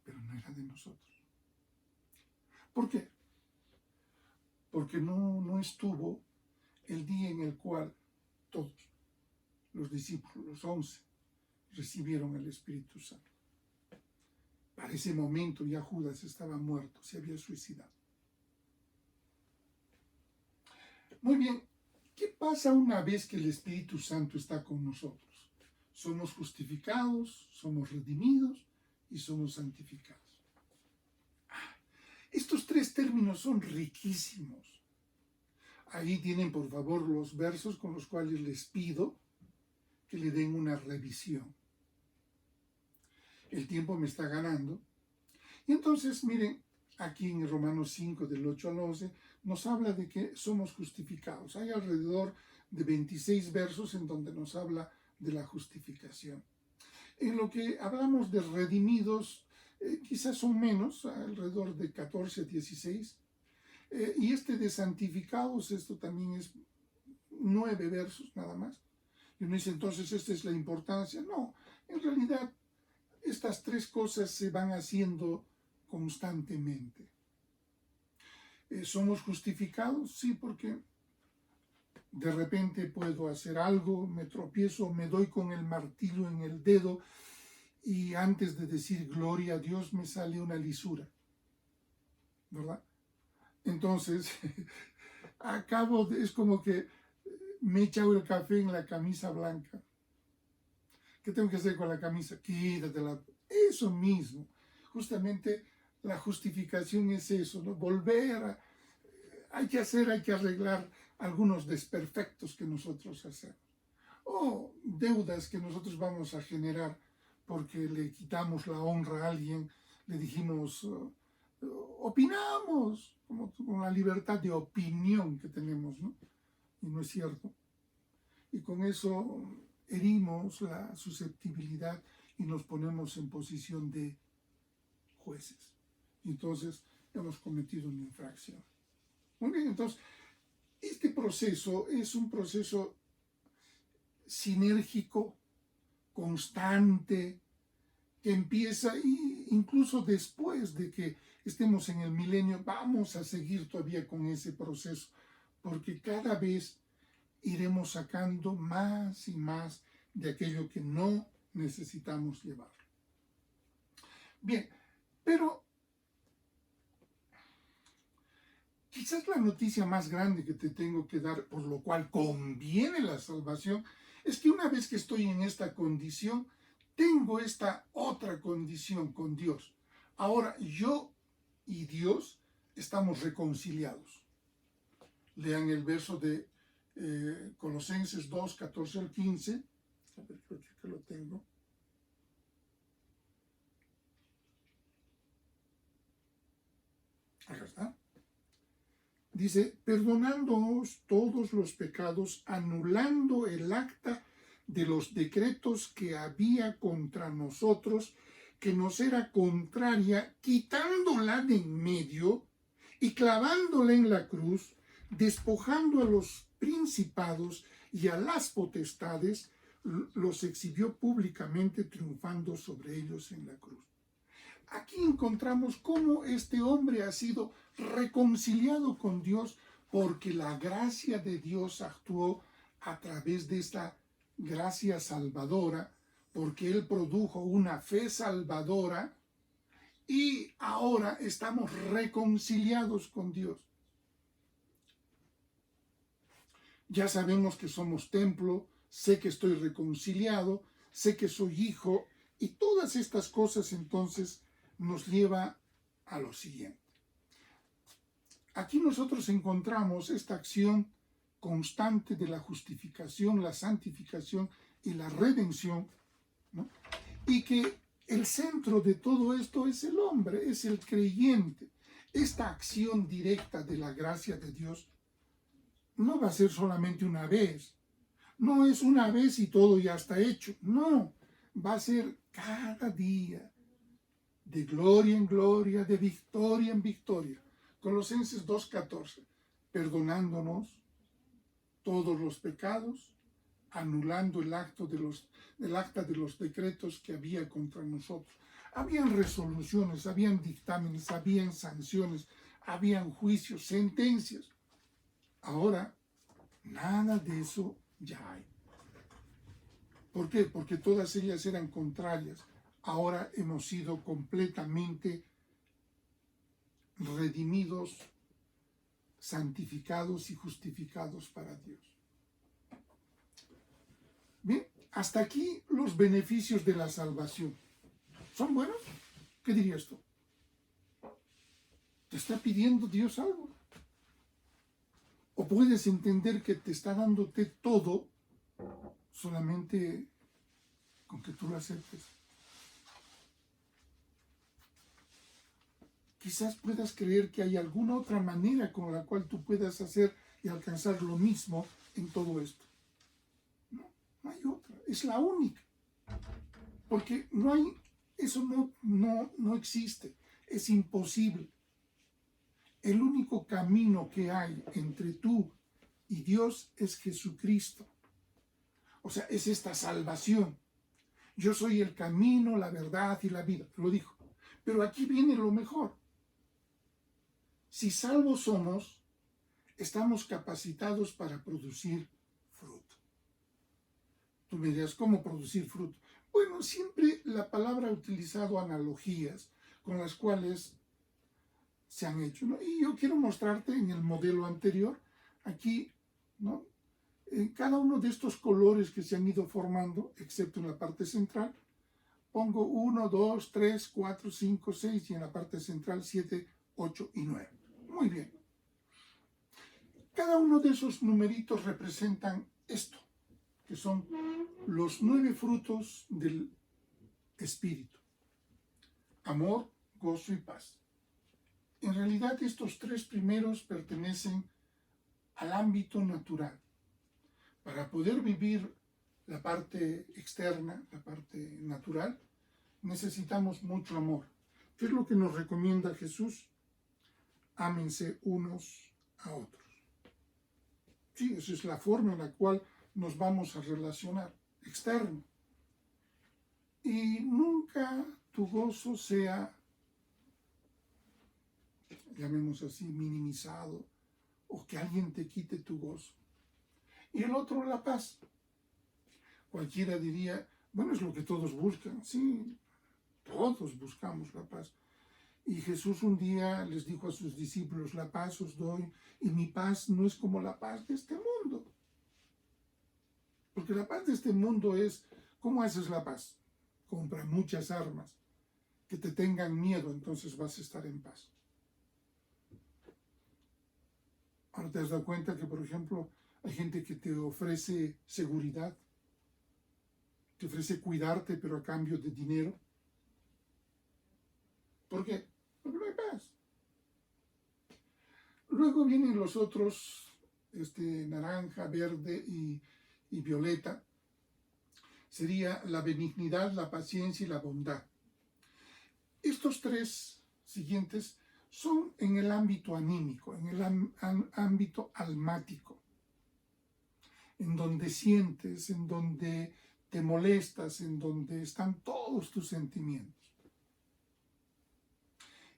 pero no era de nosotros. ¿Por qué? Porque no estuvo el día en el cual todos los discípulos, los 11, recibieron el Espíritu Santo. Para ese momento ya Judas estaba muerto, se había suicidado. Muy bien, ¿qué pasa una vez que el Espíritu Santo está con nosotros? Somos justificados, somos redimidos y somos santificados. Estos tres términos son riquísimos. Ahí tienen, por favor, los versos con los cuales les pido que le den una revisión. El tiempo me está ganando. Y entonces, miren, aquí en Romanos 5, del 8 al 11, nos habla de que somos justificados. Hay alrededor de 26 versos en donde nos habla de la justificación. En lo que hablamos de redimidos, quizás son menos, alrededor de 14 a 16. Y este de santificados, esto también es 9 versos nada más. Y uno dice, entonces, ¿esta es la importancia? No, en realidad, estas tres cosas se van haciendo constantemente. ¿Somos justificados? Sí, porque de repente puedo hacer algo, me tropiezo, me doy con el martillo en el dedo y antes de decir gloria a Dios me sale una lisura, ¿verdad? Entonces, es como que me he echado el café en la camisa blanca. ¿Qué tengo que hacer con la camisa? Quítatela. Eso mismo. Justamente la justificación es eso, ¿no? Hay que arreglar algunos desperfectos que nosotros hacemos. O deudas que nosotros vamos a generar porque le quitamos la honra a alguien, le dijimos, opinamos, como con la libertad de opinión que tenemos, ¿no? Y no es cierto. Y con eso herimos la susceptibilidad y nos ponemos en posición de jueces. Entonces hemos cometido una infracción. Muy bien, entonces este proceso es un proceso sinérgico, constante, que empieza incluso después de que estemos en el milenio, vamos a seguir todavía con ese proceso, porque cada vez iremos sacando más y más de aquello que no necesitamos llevar. Bien, pero quizás la noticia más grande que te tengo que dar, por lo cual conviene la salvación, Es que una vez que estoy en esta condición, tengo esta otra condición con Dios. Ahora yo y Dios estamos reconciliados. Lean el verso de Colosenses 2, 14 al 15. A ver, creo que lo tengo. Acá está. Dice, perdonándonos todos los pecados, anulando el acta de los decretos que había contra nosotros, que nos era contraria, quitándola de en medio y clavándola en la cruz, despojando a los principados y a las potestades, los exhibió públicamente, triunfando sobre ellos en la cruz. Aquí encontramos cómo este hombre ha sido reconciliado con Dios porque la gracia de Dios actuó a través de esta gracia salvadora, porque Él produjo una fe salvadora y ahora estamos reconciliados con Dios. Ya sabemos que somos templo, sé que estoy reconciliado, sé que soy hijo, y todas estas cosas entonces nos lleva a lo siguiente. Aquí nosotros encontramos esta acción constante de la justificación, la santificación y la redención, ¿no? Y que el centro de todo esto es el hombre, es el creyente. Esta acción directa de la gracia de Dios no va a ser solamente una vez, no es una vez y todo ya está hecho, no, va a ser cada día, de gloria en gloria, de victoria en victoria. Colosenses 2:14, perdonándonos todos los pecados, anulando el acta de los decretos que había contra nosotros. Habían resoluciones, habían dictámenes, habían sanciones, habían juicios, sentencias. Ahora, nada de eso ya hay. ¿Por qué? Porque todas ellas eran contrarias. Ahora hemos sido completamente redimidos, santificados y justificados para Dios. Bien, hasta aquí los beneficios de la salvación. ¿Son buenos? ¿Qué dirías tú? ¿Te está pidiendo Dios algo? ¿O puedes entender que te está dándote todo solamente con que tú lo aceptes? Quizás puedas creer que hay alguna otra manera con la cual tú puedas hacer y alcanzar lo mismo en todo esto. No, no hay otra. Es la única. Porque no hay, eso no existe. Es imposible. El único camino que hay entre tú y Dios es Jesucristo. O sea, es esta salvación. Yo soy el camino, la verdad y la vida. Lo dijo. Pero aquí viene lo mejor. Si salvos somos, estamos capacitados para producir fruto. Tú me dirás, ¿cómo producir fruto? Bueno, siempre la palabra ha utilizado analogías con las cuales se han hecho, ¿no? Y yo quiero mostrarte en el modelo anterior, aquí, ¿no? En cada uno de estos colores que se han ido formando, excepto en la parte central, pongo 1, 2, 3, 4, 5, 6 y en la parte central 7, 8 y 9. Muy bien. Cada uno de esos numeritos representan esto, que son los 9 frutos del Espíritu. Amor, gozo y paz. En realidad estos 3 primeros pertenecen al ámbito natural. Para poder vivir la parte externa, la parte natural, necesitamos mucho amor. ¿Qué es lo que nos recomienda Jesús? Ámense unos a otros. Sí, esa es la forma en la cual nos vamos a relacionar, externo. Y nunca tu gozo sea, llamemos así, minimizado, o que alguien te quite tu gozo. Y el otro, la paz. Cualquiera diría, bueno, es lo que todos buscan. Sí, todos buscamos la paz. Y Jesús un día les dijo a sus discípulos, la paz os doy, y mi paz no es como la paz de este mundo. Porque la paz de este mundo es, ¿cómo haces la paz? Compra muchas armas que te tengan miedo, entonces vas a estar en paz. Ahora te has dado cuenta que, por ejemplo, hay gente que te ofrece seguridad, te ofrece cuidarte, pero a cambio de dinero. ¿Por qué? Porque no hay paz. Luego vienen los otros, naranja, verde y violeta. Sería la benignidad, la paciencia y la bondad. Estos tres siguientes son en el ámbito anímico, en el ámbito almático, en donde sientes, en donde te molestas, en donde están todos tus sentimientos.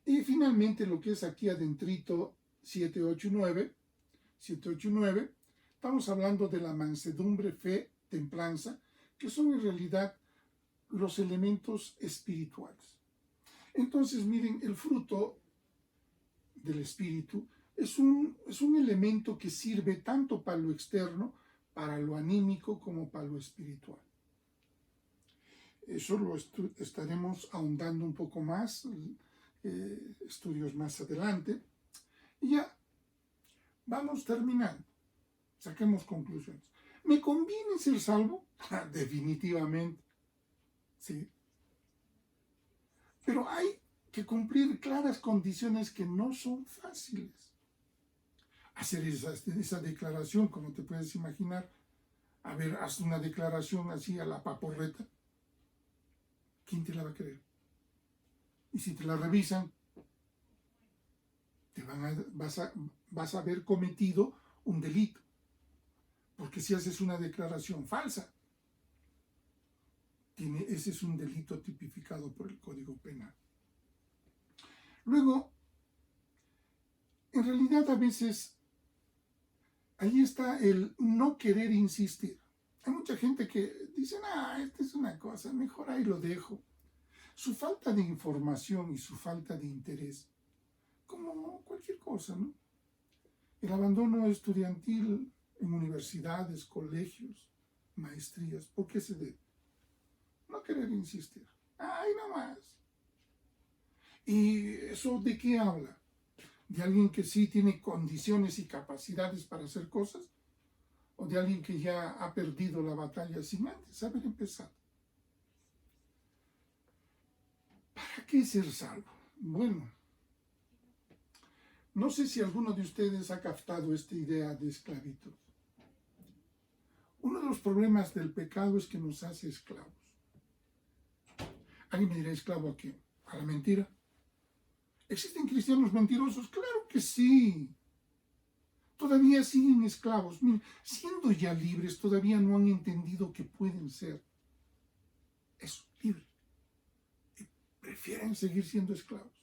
Y finalmente lo que es aquí adentrito 7, 8 y 9, estamos hablando de la mansedumbre, fe, templanza, que son en realidad los elementos espirituales. Entonces, miren, el fruto del espíritu es un elemento que sirve tanto para lo externo, para lo anímico, como para lo espiritual. Eso lo estaremos ahondando un poco más, estudios más adelante. Y ya vamos terminando. Saquemos conclusiones. ¿Me conviene ser salvo? Definitivamente, sí. Pero hay que cumplir claras condiciones que no son fáciles. Hacer esa declaración, como te puedes imaginar, a ver, haz una declaración así a la paporreta, ¿quién te la va a creer? Y si te la revisan, vas a haber cometido un delito. Porque si haces una declaración falsa, ese es un delito tipificado por el Código Penal. Luego, en realidad a veces, ahí está el no querer insistir. Hay mucha gente que dice, esta es una cosa, mejor ahí lo dejo. Su falta de información y su falta de interés, como cualquier cosa, ¿no? El abandono estudiantil en universidades, colegios, maestrías, ¿por qué se debe? No querer insistir. ¡Ay, no más! ¿Y eso de qué habla? ¿De alguien que sí tiene condiciones y capacidades para hacer cosas? ¿O de alguien que ya ha perdido la batalla sin antes haber empezado? ¿Para qué ser salvo? Bueno, no sé si alguno de ustedes ha captado esta idea de esclavitud. Uno de los problemas del pecado es que nos hace esclavos. ¿Alguien me dirá esclavo a qué? ¿A la mentira? ¿Existen cristianos mentirosos? Claro que sí. Todavía siguen esclavos. Miren, siendo ya libres, todavía no han entendido que pueden ser eso, libres. Y prefieren seguir siendo esclavos.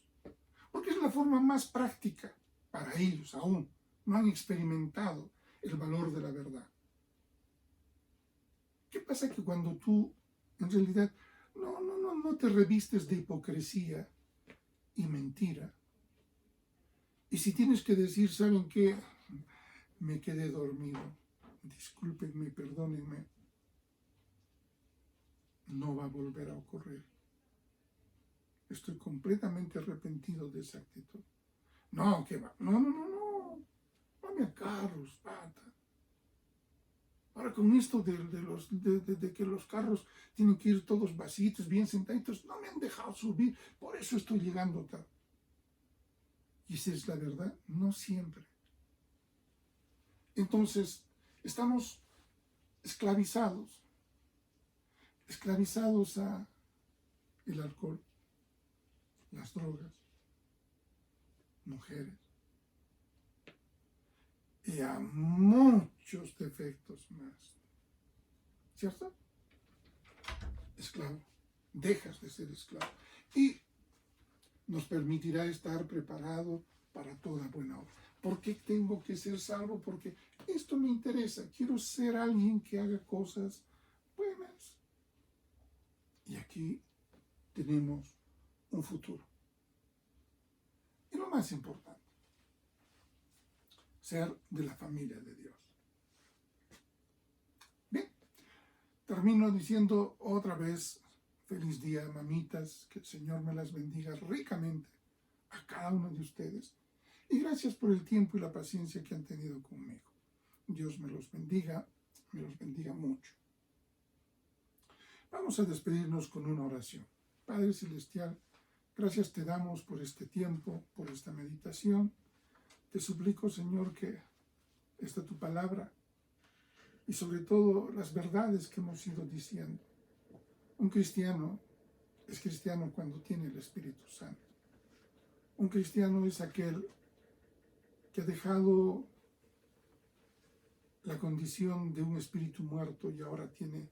Porque es la forma más práctica para ellos aún. No han experimentado el valor de la verdad. ¿Qué pasa? Que cuando tú, en realidad, no te revistes de hipocresía y mentira. Y si tienes que decir, ¿saben qué? Me quedé dormido. Discúlpenme, perdónenme. No va a volver a ocurrir. Estoy completamente arrepentido de esa actitud. No, ¿qué va? No. Dame a carros, pata. Ahora con esto de que los carros tienen que ir todos vacíos, bien sentaditos, no me han dejado subir, por eso estoy llegando tarde. Y esa es la verdad, no siempre. Entonces, estamos esclavizados a el alcohol, las drogas, mujeres, y a muchos defectos más. ¿Cierto? Esclavo. Dejas de ser esclavo. Y nos permitirá estar preparado para toda buena obra. ¿Por qué tengo que ser salvo? Porque esto me interesa. Quiero ser alguien que haga cosas buenas. Y aquí tenemos un futuro. Y lo más importante, ser de la familia de Dios. Bien, Termino diciendo otra vez, feliz día, mamitas, que el Señor me las bendiga ricamente a cada uno de ustedes. Y gracias por el tiempo y la paciencia que han tenido conmigo. Dios me los bendiga mucho. Vamos a despedirnos con una oración. Padre Celestial, gracias te damos por este tiempo, por esta meditación. Te suplico, Señor, que esta tu palabra y sobre todo las verdades que hemos ido diciendo. Un cristiano es cristiano cuando tiene el Espíritu Santo. Un cristiano es aquel que ha dejado la condición de un espíritu muerto y ahora tiene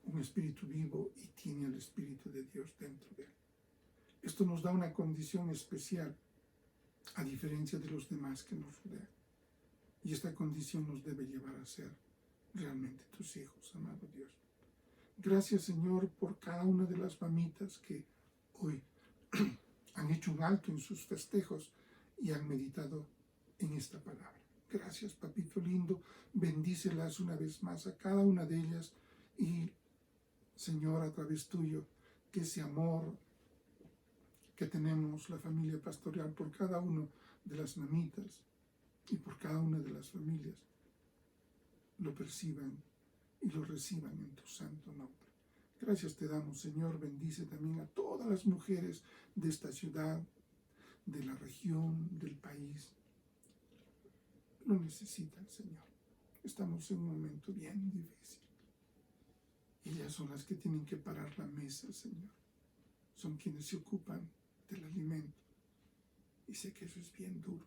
un espíritu vivo y tiene el Espíritu de Dios dentro de él. Esto nos da una condición especial, a diferencia de los demás que nos rodean. Y esta condición nos debe llevar a ser realmente tus hijos, amado Dios. Gracias, Señor, por cada una de las mamitas que hoy han hecho un alto en sus festejos y han meditado en esta palabra. Gracias, papito lindo. Bendícelas una vez más a cada una de ellas y, Señor, a través tuyo, que ese amor que tenemos, la familia pastoral, por cada una de las mamitas y por cada una de las familias, lo perciban y lo reciban en tu santo nombre. Gracias te damos, Señor. Bendice también a todas las mujeres de esta ciudad, de la región, del país. Lo necesitan, Señor. Estamos en un momento bien difícil. Ellas son las que tienen que parar la mesa, Señor. Son quienes se ocupan del alimento. Y sé que eso es bien duro.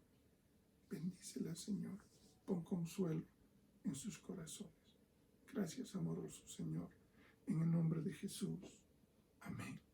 Bendícelas, Señor. Pon consuelo en sus corazones. Gracias, amoroso Señor. En el nombre de Jesús. Amén.